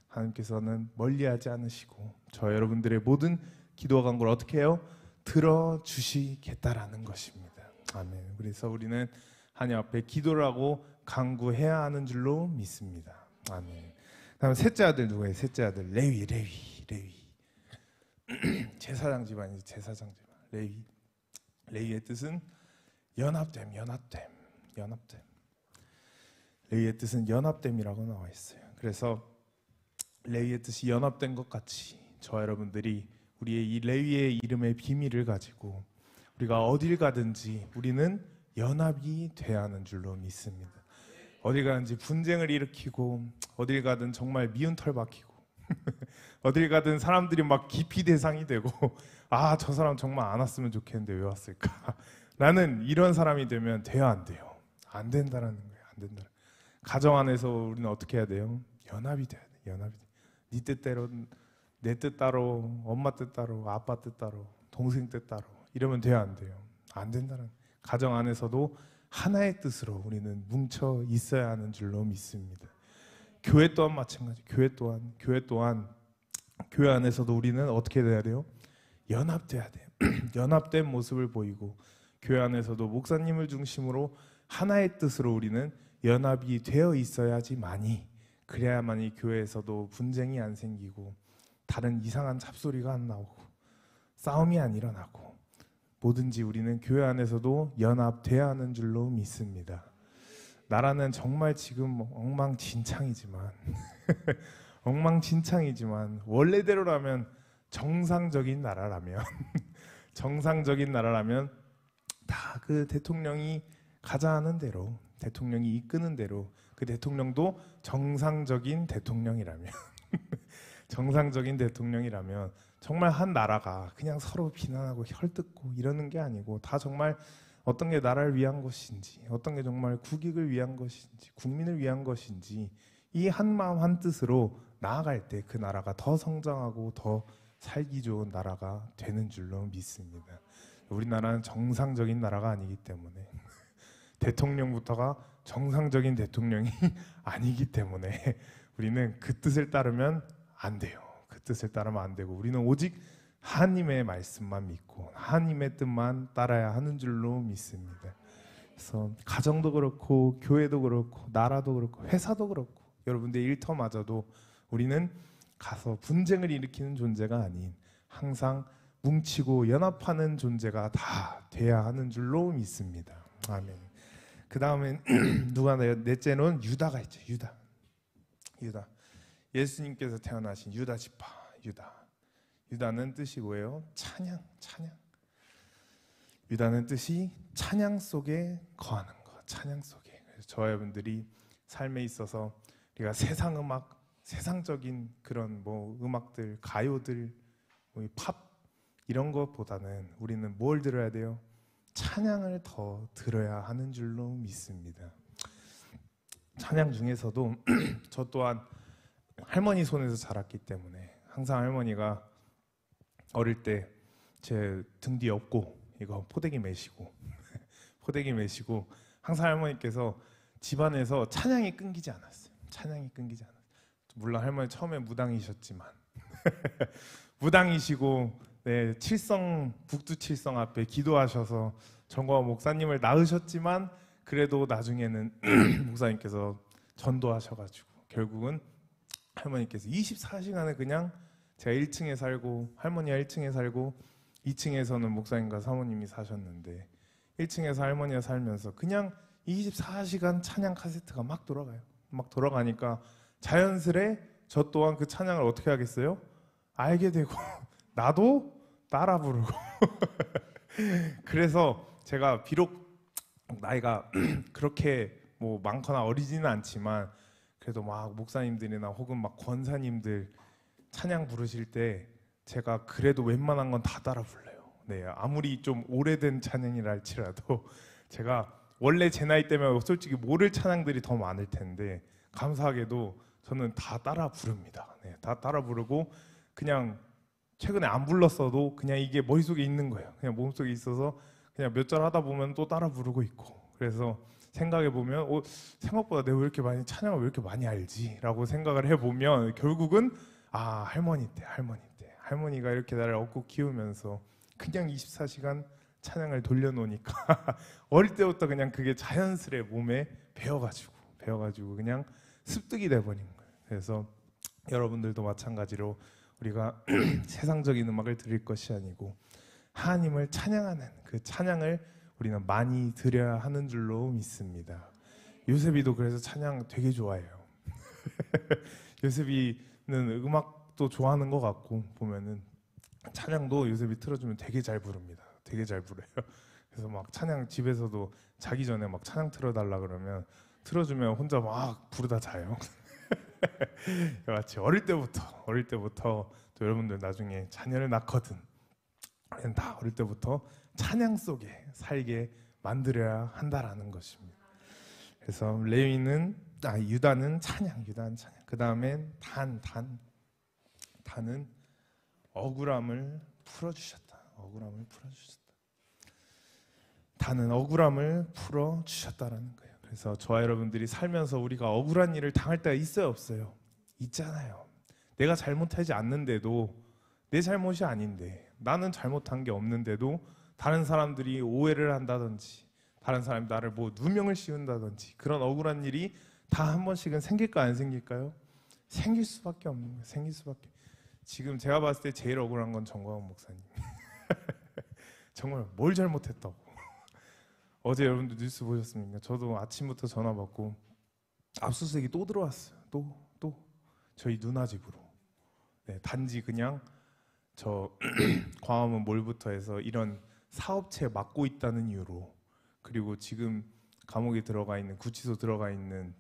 하나님께서는 멀리하지 않으시고 저와 여러분들의 모든 기도와 간구를 어떻게 해요? 들어주시겠다라는 것입니다. 아멘. 그래서 우리는 하나님 앞에 기도를 하고 간구해야 하는 줄로 믿습니다. 아멘. 다음 셋째 아들 누구예요? 셋째 아들 레위. 제사장 집안이지. 레위의 뜻은 연합됨. 레위의 뜻은 연합됨이라고 나와 있어요. 그래서 레위의 뜻이 연합된 것 같이 저와 여러분들이 우리의 이 레위의 이름의 비밀을 가지고 우리가 어딜 가든지 우리는 연합이 돼야 하는 줄로 믿습니다. 어딜 가든지 분쟁을 일으키고 어딜 가든 정말 미운 털 박히고 어딜 가든 사람들이 막 기피 대상이 되고 저 사람 정말 안 왔으면 좋겠는데 왜 왔을까? 라는 이런 사람이 되면 돼야 안 돼요. 안 된다라는 거예요. 안 된다. 가정 안에서 우리는 어떻게 해야 돼요? 연합이 돼야 돼. 네 뜻대로 내 뜻 따로, 엄마 뜻 따로, 아빠 뜻 따로, 동생 뜻 따로 이러면 돼야 안 돼요. 안 된다는 가정 안에서도 하나의 뜻으로 우리는 뭉쳐 있어야 하는 줄로 믿습니다. 교회 또한 마찬가지. 교회 또한 교회 안에서도 우리는 어떻게 돼야 돼요? 연합돼야 돼. 연합된 모습을 보이고 교회 안에서도 목사님을 중심으로 하나의 뜻으로 우리는 연합이 되어 있어야지만이 그래야만이 교회에서도 분쟁이 안 생기고 다른 이상한 잡소리가 안 나오고 싸움이 안 일어나고 뭐든지 우리는 교회 안에서도 연합돼야 하는 줄로 믿습니다. 나라는 정말 지금 엉망진창이지만 엉망진창이지만 원래대로라면 정상적인 나라라면 정상적인 나라라면 다 그 대통령이 가자 하는 대로 대통령이 이끄는 대로 그 대통령도 정상적인 대통령이라면 정상적인 대통령이라면 정말 한 나라가 그냥 서로 비난하고 혈뜯고 이러는 게 아니고 다 정말 어떤 게 나라를 위한 것인지 어떤 게 정말 국익을 위한 것인지 국민을 위한 것인지 이 한마음 한뜻으로 나아갈 때 그 나라가 더 성장하고 더 살기 좋은 나라가 되는 줄로 믿습니다. 우리나라는 정상적인 나라가 아니기 때문에 대통령부터가 정상적인 대통령이 아니기 때문에 우리는 그 뜻을 따르면 안 돼요. 그 뜻을 따르면 안 되고 우리는 오직 하나님의 말씀만 믿고 하나님의 뜻만 따라야 하는 줄로 믿습니다. 그래서 가정도 그렇고 교회도 그렇고 나라도 그렇고 회사도 그렇고 여러분들 일터마저도 우리는 가서 분쟁을 일으키는 존재가 아닌 항상 뭉치고 연합하는 존재가 다 돼야 하는 줄로 믿습니다. 아멘. 그 다음에 누가 넷째는 유다가 있죠. 유다. 예수님께서 태어나신 유다 지파. 유다는 뜻이 뭐예요? 찬양. 유다는 뜻이 찬양 속에 거하는 것. 찬양 속에. 그래서 저와 여러분들이 삶에 있어서 우리가 세상 음악, 세상적인 그런 음악들, 가요들, 팝 이런 것보다는 우리는 뭘 들어야 돼요? 찬양을 더 들어야 하는 줄로 믿습니다. 찬양 중에서도 저 또한 할머니 손에서 자랐기 때문에 항상 할머니가 어릴 때 제 등 뒤에 업고 이거 포대기 메시고 항상 할머니께서 집안에서 찬양이 끊기지 않았어요. 물론 할머니 처음에 무당이셨지만 무당이시고 북두 칠성 앞에 기도하셔서 전과 목사님을 낳으셨지만 그래도 나중에는 목사님께서 전도하셔가지고 결국은 할머니께서 24시간을 그냥 제가 1층에 살고 할머니가 1층에 살고 2층에서는 목사님과 사모님이 사셨는데 1층에서 할머니가 살면서 그냥 24시간 찬양 카세트가 막 돌아가요. 막 돌아가니까 자연스레 저 또한 그 찬양을 어떻게 하겠어요? 알게 되고 나도 따라 부르고 그래서 제가 비록 나이가 그렇게 많거나 어리지는 않지만 그래도 막 목사님들이나 혹은 막 권사님들 찬양 부르실 때 제가 그래도 웬만한 건 다 따라 불러요. 네, 아무리 좀 오래된 찬양이라 할지라도 제가 원래 제 나이 때면 솔직히 모를 찬양들이 더 많을 텐데 감사하게도 저는 다 따라 부릅니다. 네, 다 따라 부르고 그냥 최근에 안 불렀어도 그냥 이게 머릿속에 있는 거예요. 그냥 몸속에 있어서 그냥 몇 절 하다 보면 또 따라 부르고 있고 그래서 생각해 보면 생각보다 내가 왜 이렇게 많이 찬양을 왜 이렇게 많이 알지? 라고 생각을 해보면 결국은 할머니 때 할머니가 이렇게 나를 업고 키우면서 그냥 24시간 찬양을 돌려놓으니까 어릴 때부터 그냥 그게 자연스레 몸에 배워가지고 그냥 습득이 돼버린 거예요. 그래서 여러분들도 마찬가지로 우리가 세상적인 음악을 들을 것이 아니고 하나님을 찬양하는 그 찬양을 우리는 많이 드려야 하는 줄로 믿습니다. 요셉이도 그래서 찬양 되게 좋아해요. 요셉이는 음악도 좋아하는 것 같고 보면은 찬양도 요셉이 틀어주면 되게 잘 부릅니다. 되게 잘 부려요. 그래서 막 찬양 집에서도 자기 전에 막 찬양 틀어달라 그러면 틀어주면 혼자 막 부르다 자요. 마치 어릴 때부터 또 여러분들 나중에 자녀를 낳거든 다 어릴 때부터 찬양 속에 살게 만들어야 한다라는 것입니다. 그래서 유다는 찬양. 그 다음엔 단은 억울함을 풀어주셨다. 단은 억울함을 풀어주셨다라는 거예요. 그래서 저와 여러분들이 살면서 우리가 억울한 일을 당할 때가 있어요, 없어요? 있잖아요. 내가 잘못하지 않는데도 내 잘못이 아닌데, 나는 잘못한 게 없는데도 다른 사람들이 오해를 한다든지, 다른 사람이 나를 뭐 누명을 씌운다든지, 그런 억울한 일이 다 한 번씩은 생길까 안 생길까요? 생길 수밖에 없는 거예요. 생길 수밖에. 지금 제가 봤을 때 제일 억울한 건 정광훈 목사님. 정말 뭘 잘못했다고. 어제 여러분들 뉴스 보셨습니까? 저도 아침부터 전화 받고 압수수색이 또 들어왔어요. 또 저희 누나 집으로. 네, 단지 그냥 저 광화문 몰부터 해서 이런 사업체 맡고 있다는 이유로, 그리고 지금 감옥에 들어가 있는, 구치소 들어가 있는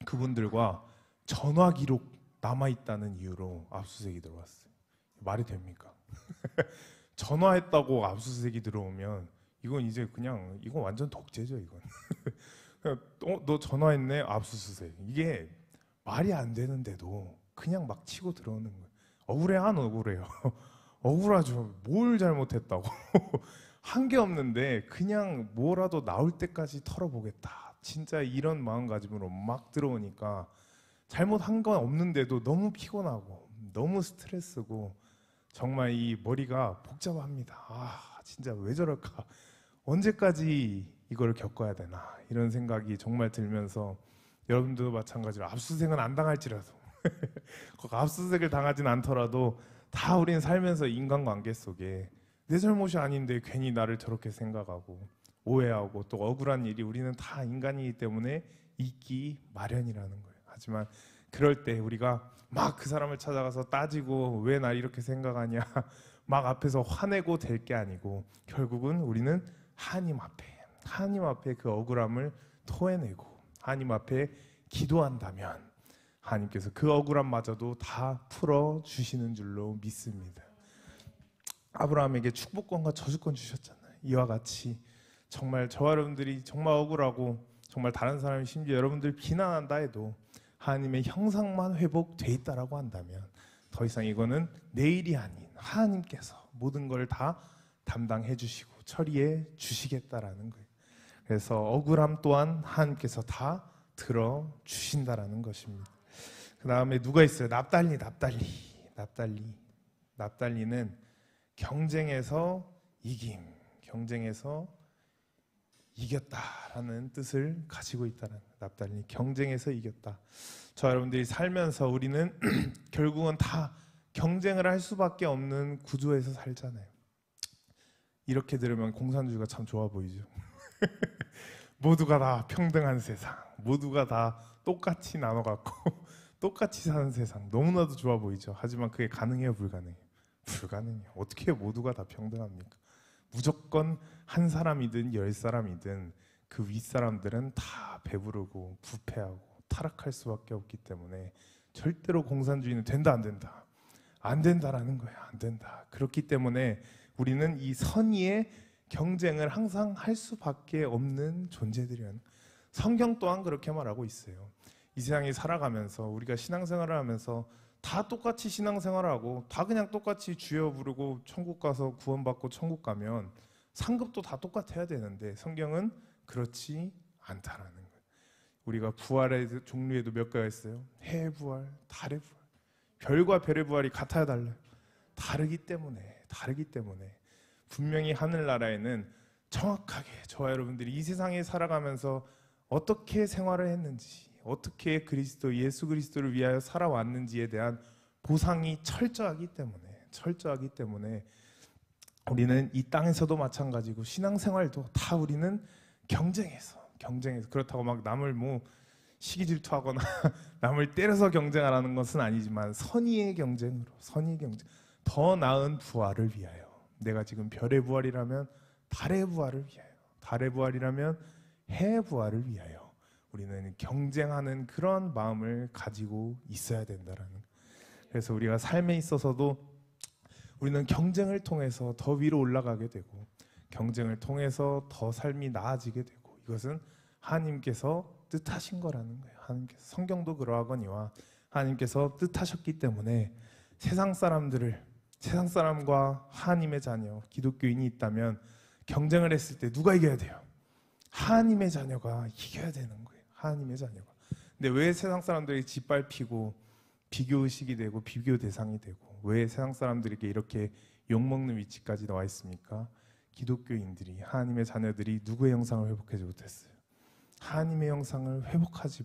그분들과 전화 기록 남아 있다는 이유로 압수수색이 들어왔어요. 말이 됩니까? 전화했다고 압수수색이 들어오면 이건 이제 그냥, 이건 완전 독재죠, 이건. 너 전화했네, 압수수색. 이게 말이 안 되는데도 그냥 막 치고 들어오는 거예요. 억울해, 안 억울해요? 억울하죠. 뭘 잘못했다고. 한 게 없는데 그냥 뭐라도 나올 때까지 털어보겠다. 진짜 이런 마음가짐으로 막 들어오니까 잘못한 건 없는데도 너무 피곤하고 너무 스트레스고, 정말 이 머리가 복잡합니다. 진짜 왜 저럴까? 언제까지 이걸 겪어야 되나? 이런 생각이 정말 들면서, 여러분들도 마찬가지로 압수수색은 안 당할지라도 압수수색을 당하진 않더라도 다 우리는 살면서 인간관계 속에 내 잘못이 아닌데 괜히 나를 저렇게 생각하고 오해하고 또 억울한 일이, 우리는 다 인간이기 때문에 있기 마련이라는 거예요. 하지만 그럴 때 우리가 막 그 사람을 찾아가서 따지고 왜 날 이렇게 생각하냐 막 앞에서 화내고 될 게 아니고, 결국은 우리는 하나님 앞에 그 억울함을 토해내고 하나님 앞에 기도한다면 하나님께서 그 억울함마저도 다 풀어주시는 줄로 믿습니다. 아브라함에게 축복권과 저주권 주셨잖아요. 이와 같이 정말 저와 여러분들이 정말 억울하고 정말 다른 사람이 심지어 여러분들 비난한다 해도 하나님의 형상만 회복돼 있다라고 한다면 더 이상 이거는 내 일이 아닌 하나님께서 모든 걸 다 담당해 주시고 처리해 주시겠다라는 거예요. 그래서 억울함 또한 하나님께서 다 들어주신다라는 것입니다. 그 다음에 누가 있어요? 납달리는 경쟁에서 이김, 경쟁에서 이겼다라는 뜻을 가지고 있다는, 납달리 경쟁에서 이겼다. 저 여러분들이 살면서 우리는 결국은 다 경쟁을 할 수밖에 없는 구조에서 살잖아요. 이렇게 들으면 공산주의가 참 좋아 보이죠. 모두가 다 평등한 세상, 모두가 다 똑같이 나눠갖고 똑같이 사는 세상, 너무나도 좋아 보이죠. 하지만 그게 가능해요, 불가능해요? 불가능해요. 어떻게 모두가 다 평등합니까? 무조건 한 사람이든 10사람이든 그 윗사람들은 다 배부르고 부패하고 타락할 수밖에 없기 때문에 절대로 공산주의는 된다, 안 된다? 안 된다라는 거예요. 안 된다. 그렇기 때문에 우리는 이 선의의 경쟁을 항상 할 수밖에 없는 존재들이라는, 성경 또한 그렇게 말하고 있어요. 이 세상에 살아가면서 우리가 신앙생활을 하면서 다 똑같이 신앙생활을 하고 다 그냥 똑같이 주여 부르고 천국 가서 구원받고 천국 가면 상급도 다 똑같아야 되는데, 성경은 그렇지 않다라는 거예요. 우리가 부활의 종류에도 몇 가지가 있어요. 해의 부활, 달의 부활. 별과 별의 부활이 같아야 달라요. 다르기 때문에 분명히 하늘나라에는 정확하게 저와 여러분들이 이 세상에 살아가면서 어떻게 생활을 했는지, 어떻게 예수 그리스도를 위하여 살아왔는지에 대한 보상이 철저하기 때문에 우리는 이 땅에서도 마찬가지고 신앙생활도 다 우리는 경쟁해서 그렇다고 막 남을 뭐 시기 질투하거나 남을 때려서 경쟁하라는 것은 아니지만 선의의 경쟁, 더 나은 부활을 위하여, 내가 지금 별의 부활이라면 달의 부활을 위하여, 달의 부활이라면 해의 부활을 위하여 우리는 경쟁하는 그런 마음을 가지고 있어야 된다라는 거예요. 그래서 우리가 삶에 있어서도 우리는 경쟁을 통해서 더 위로 올라가게 되고, 경쟁을 통해서 더 삶이 나아지게 되고, 이것은 하나님께서 뜻하신 거라는 거예요. 하나님께서, 성경도 그러하거니와 하나님께서 뜻하셨기 때문에 세상 사람과 하나님의 자녀, 기독교인이 있다면 경쟁을 했을 때 누가 이겨야 돼요? 하나님의 자녀가 이겨야 되는 거예요. 하나님의 자녀가. 근데 왜 세상 사람들이 짓밟히고 비교의식이 되고 비교 대상이 되고, 왜 세상 사람들에게 이렇게 욕먹는 위치까지 나와 있습니까? 기독교인들이, 하나님의 자녀들이 누구의 형상을 회복하지 못했어요? 하나님의 형상을 회복하지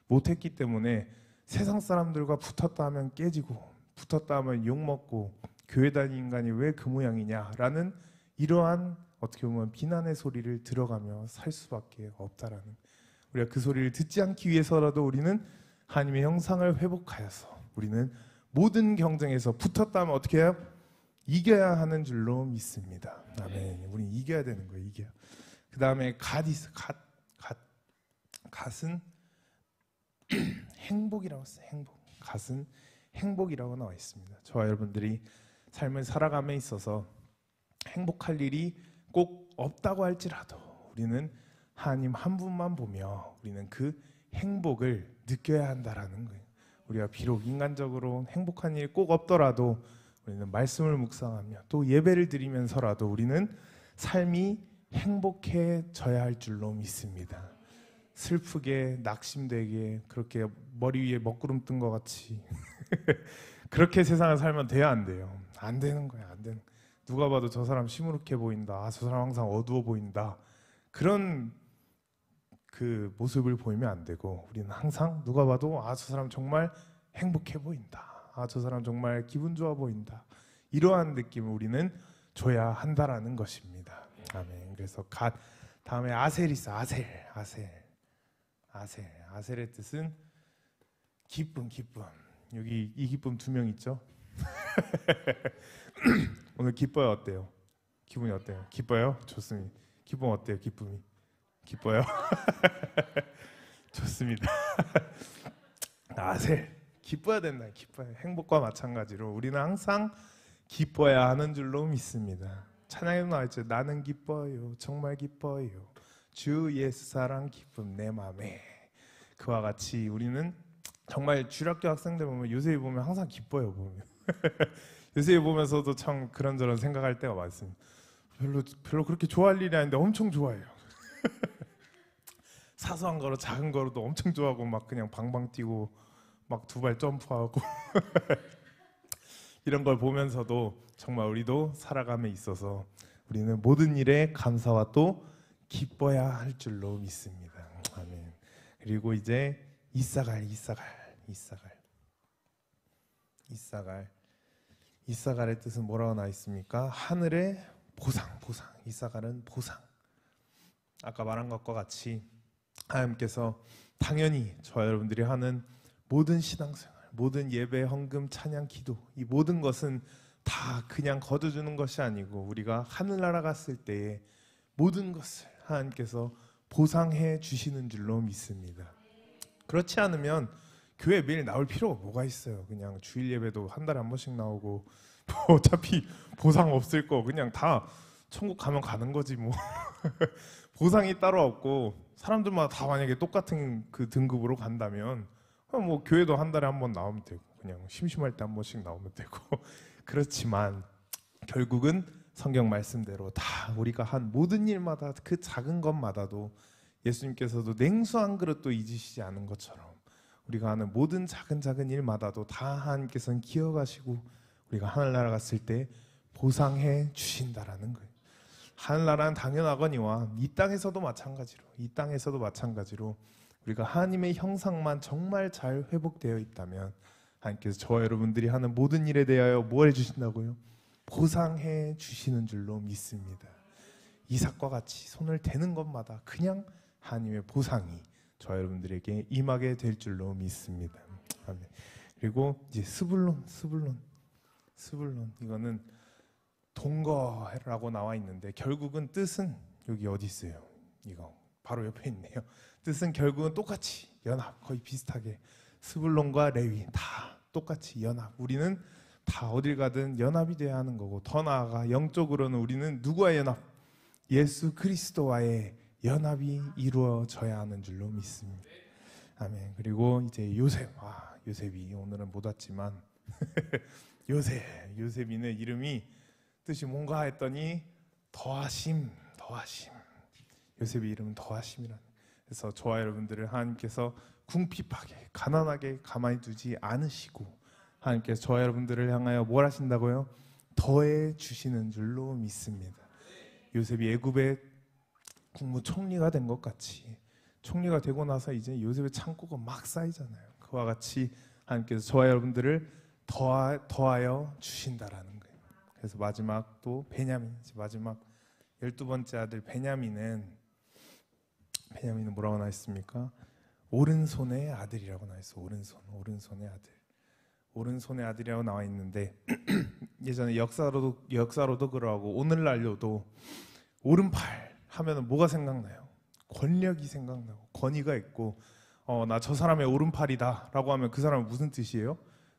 못했기 때문에 세상 사람들과 붙었다 하면 깨지고 붙었다 하면 욕먹고 교회 다니는 인간이 왜 그 모양이냐라는 이러한 어떻게 보면 비난의 소리를 들어가며 살 수밖에 없다라는, 우리가 그 소리를 듣지 않기 위해서라도 우리는 하나님의 형상을 회복하여서 우리는 모든 경쟁에서 붙었다 하면 어떻게 해요? 이겨야 하는 줄로 믿습니다. 아멘. 우리는 이겨야 되는 거예요. 이겨야. 그 다음에 갓은 행복이라고 했어요. 갓은 행복이라고 나와 있습니다. 저와 여러분들이 삶을 살아감에 있어서 행복할 일이 꼭 없다고 할지라도 우리는 하나님 한 분만 보며 우리는 그 행복을 느껴야 한다라는 거예요. 우리가 비록 인간적으로 행복한 일이 꼭 없더라도 우리는 말씀을 묵상하며 또 예배를 드리면서라도 우리는 삶이 행복해져야 할 줄로 믿습니다. 슬프게 낙심되게 그렇게 머리 위에 먹구름 뜬 것 같이 그렇게 세상을 살면 돼야 안 돼요. 안 되는 거야. 안 되는. 누가 봐도 저 사람 시무룩해 보인다. 저 사람 항상 어두워 보인다. 그런 그 모습을 보이면 안 되고, 우리는 항상 누가 봐도 저 사람 정말 행복해 보인다. 저 사람 정말 기분 좋아 보인다. 이러한 느낌을 우리는 줘야 한다라는 것입니다. 아멘. 그래서 다음에 아셀이 있어. 아셀의 뜻은 기쁨. 여기 이 기쁨 2명 있죠? 오늘 기뻐요? 어때요? 기분이 어때요? 기뻐요? 좋습니다. 기쁨 어때요? 기쁨이 기뻐요? 좋습니다. 아셀, 기뻐야 된다. 기뻐요. 행복과 마찬가지로 우리는 항상 기뻐야 하는 줄로 믿습니다. 찬양에도 나와있죠. 나는 기뻐요, 정말 기뻐요. 주 예수 사랑 기쁨 내 맘에. 그와 같이 우리는 정말 주일학교 학생들 보면, 요셉이 보면 항상 기뻐요. 보면 요셉이 보면서도 참 그런저런 생각할 때가 많습니다. 별로 그렇게 좋아할 일이 아닌데 엄청 좋아해요. 사소한 거로 작은 거로도 엄청 좋아하고 막 그냥 방방 뛰고 막 2발 점프하고 이런 걸 보면서도 정말 우리도 살아감에 있어서 우리는 모든 일에 감사와 또 기뻐야 할 줄로 믿습니다. 아멘. 그리고 이제 이사갈의 뜻은 뭐라고 나와 있습니까? 하늘의 보상. 이사갈은 보상. 아까 말한 것과 같이 하나님께서 당연히 저와 여러분들이 하는 모든 신앙생활, 모든 예배, 헌금, 찬양, 기도, 이 모든 것은 다 그냥 거둬주는 것이 아니고 우리가 하늘나라 갔을 때에 모든 것을 하나님께서 보상해 주시는 줄로 믿습니다. 그렇지 않으면 교회 매일 나올 필요가 뭐가 있어요. 그냥 주일 예배도 한 달에 한 번씩 나오고 뭐 어차피 보상 없을 거 그냥 다 천국 가면 가는 거지 뭐. 보상이 따로 없고 사람들마다 다 만약에 똑같은 그 등급으로 간다면 뭐 교회도 한 달에 한 번 나오면 되고 그냥 심심할 때 한 번씩 나오면 되고 그렇지만 결국은 성경 말씀대로 다 우리가 한 모든 일마다 그 작은 것마다도 예수님께서도 냉수 한 그릇도 잊으시지 않은 것처럼 우리가 하는 모든 작은 일마다도 다 하나님께서는 기억하시고 우리가 하늘나라 갔을 때 보상해 주신다라는 거예요. 하늘나라는 당연하거니와 이 땅에서도 마찬가지로 우리가 하나님의 형상만 정말 잘 회복되어 있다면 하나님께서 저와 여러분들이 하는 모든 일에 대하여 뭐 해주신다고요? 보상해 주시는 줄로 믿습니다. 이삭과 같이 손을 대는 것마다 그냥 하나님의 보상이 저와 여러분들에게 임하게 될 줄로 믿습니다. 아멘. 그리고 이제 스불론 이거는 동거라고 나와 있는데 결국은 뜻은 여기 어디 있어요? 이거 바로 옆에 있네요. 뜻은 결국은 똑같이 연합, 거의 비슷하게 스불론과 레위 다 똑같이 연합. 우리는 다 어딜 가든 연합이 돼야 하는 거고 더 나아가 영적으로는 우리는 누구와의 연합? 예수 그리스도와의 연합이 이루어져야 하는 줄로 믿습니다. 아멘. 그리고 이제 요셉이 오늘은 못 왔지만 요셉이는 이름이 뜻이 뭔가 했더니 더하심. 요셉의 이름은 더하심이라는. 그래서 저와 여러분들을 하나님께서 궁핍하게 가난하게 가만히 두지 않으시고 하나님께서 저와 여러분들을 향하여 뭘 하신다고요? 더해 주시는 줄로 믿습니다. 요셉이 애굽의 국무총리가 된 것 같이 총리가 되고 나서 이제 요셉의 창고가 막 쌓이잖아요. 그와 같이 하나님께서 저와 여러분들을 더하여 주신다라는 거예요. 그래서 마지막 또 베냐민, 마지막 12번째 아들 베냐민은 뭐라고 나와 있습니까? 오른손의 아들이라고 나와 있어. 오른손의 아들. 오른손의 아들이라고 나와 있는데 예전에 역사로도 그러하고 오늘날로도 오른팔 하면은 뭐가 생각나요? 권력이 생각나고 권위가 있고 나 저 사람의 오른팔이다 라고 하면 그 사람은 무슨 뜻이에요?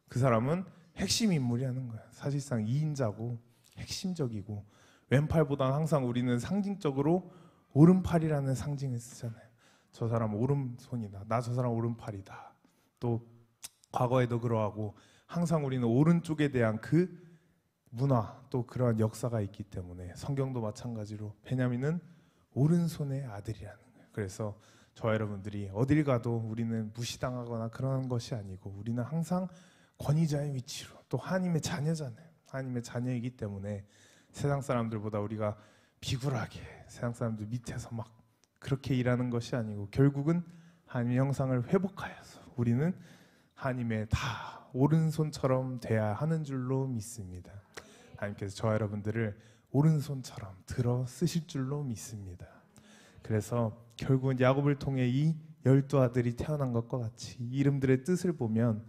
그 사람은 핵심 인물이라는 거야. 사실상 2인자고 핵심적이고 왼팔보다는 항상 우리는 상징적으로 오른팔이라는 상징을 쓰잖아요. 저 사람 오른손이다. 나 저 사람 오른팔이다. 또 과거에도 그러하고 항상 우리는 오른쪽에 대한 그 문화 또 그러한 역사가 있기 때문에 성경도 마찬가지로 베냐민은 오른손의 아들이라는 거예요. 그래서 저와 여러분들이 어딜 가도 우리는 무시당하거나 그런 것이 아니고 우리는 항상 권위자의 위치로 또 하나님의 자녀잖아요. 하나님의 자녀이기 때문에 세상 사람들보다 우리가 비굴하게 세상 사람들 밑에서 막 그렇게 일하는 것이 아니고 결국은 하나님의 형상을 회복하여서 우리는 하나님의 다 오른손처럼 돼야 하는 줄로 믿습니다. 하나님께서 저와 여러분들을 오른손처럼 들어 쓰실 줄로 믿습니다. 그래서 결국은 야곱을 통해 이 12아들이 태어난 것과 같이 이름들의 뜻을 보면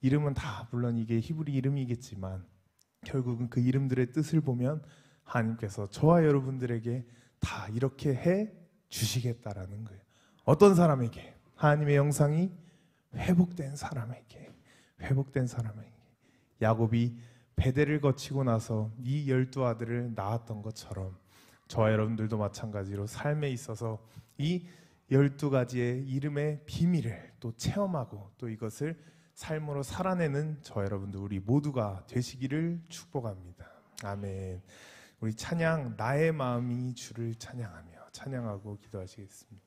이름은 다 물론 이게 히브리 이름이겠지만 결국은 그 이름들의 뜻을 보면 하나님께서 저와 여러분들에게 다 이렇게 해 주시겠다라는 거예요. 어떤 사람에게? 하나님의 형상이 회복된 사람에게. 야곱이 베델을 거치고 나서 이 12아들을 낳았던 것처럼 저와 여러분들도 마찬가지로 삶에 있어서 이 12가지의 이름의 비밀을 또 체험하고 또 이것을 삶으로 살아내는 저와 여러분들 우리 모두가 되시기를 축복합니다. 아멘. 우리 찬양 나의 마음이 주를 찬양하며 찬양하고 기도하시겠습니다.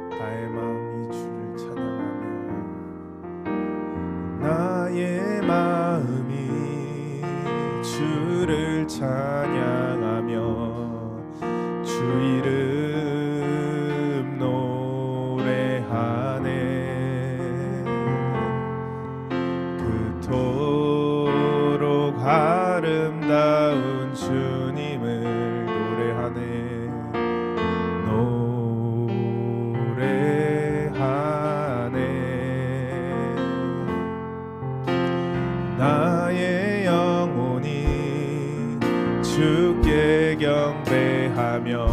나의 마음이 주를 찬양하며 나의 마음이 주를 찬양하며 주 이름 노래하네. 그토록 아름다운 주님을 노래하네. 나의 영혼이 주께 경배하며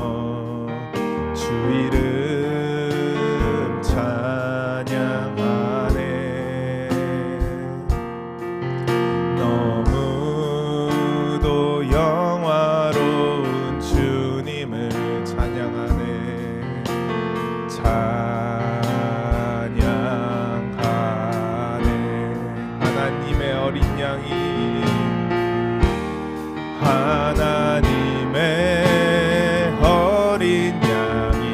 주 이름 찬양하네. 너무도 영화로운 주님을 찬양하네. 하나님의 어린 양이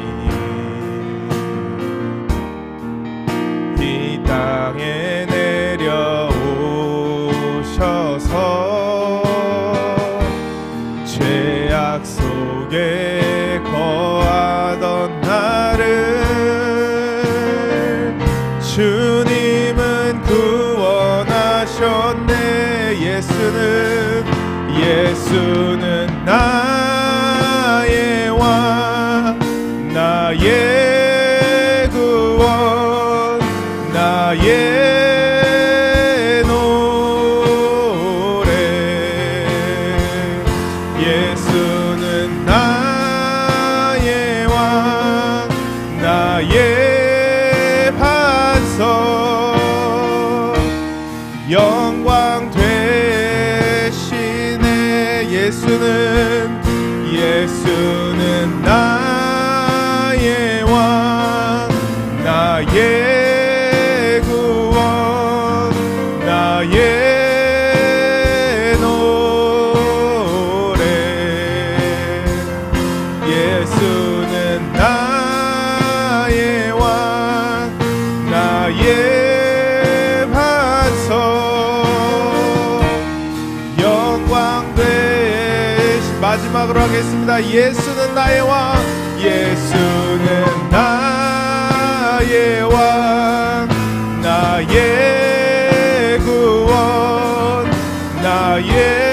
이 땅에 내려오셔서 죄악 속에 거하던 나를 주님은 구원하셨네. 예수는 나의 왕, 나의 구원, 나의 노래. 예수는 나의 왕, 나의 반석, 영광 되시네. 예수는 나의 왕, 나의 구원, 나의 마지막으로 하겠습니다. 예수는 나의 왕, 예수는 나의 왕, 나의 구원, 나의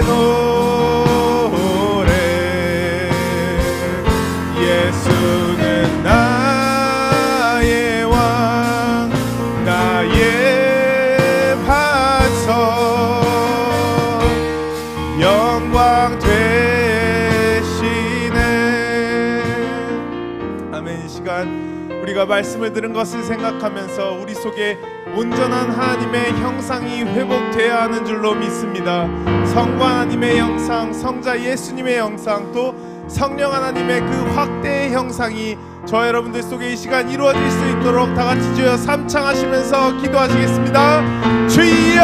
노래. 예수는 나의 왕, 나의 반석, 영광 되시네. 아멘. 이 시간 우리가 말씀을 들은 것을 생각하면서 우리 속에 온전한 하나님의 형상이 회복되어야 하는 줄로 믿습니다. 성부 하나님의 형상, 성자 예수님의 형상, 또 성령 하나님의 그 확대의 형상이 저 여러분들 속에 이 시간 이루어질 수 있도록 다 같이 주여 삼창하시면서 기도하시겠습니다. 주여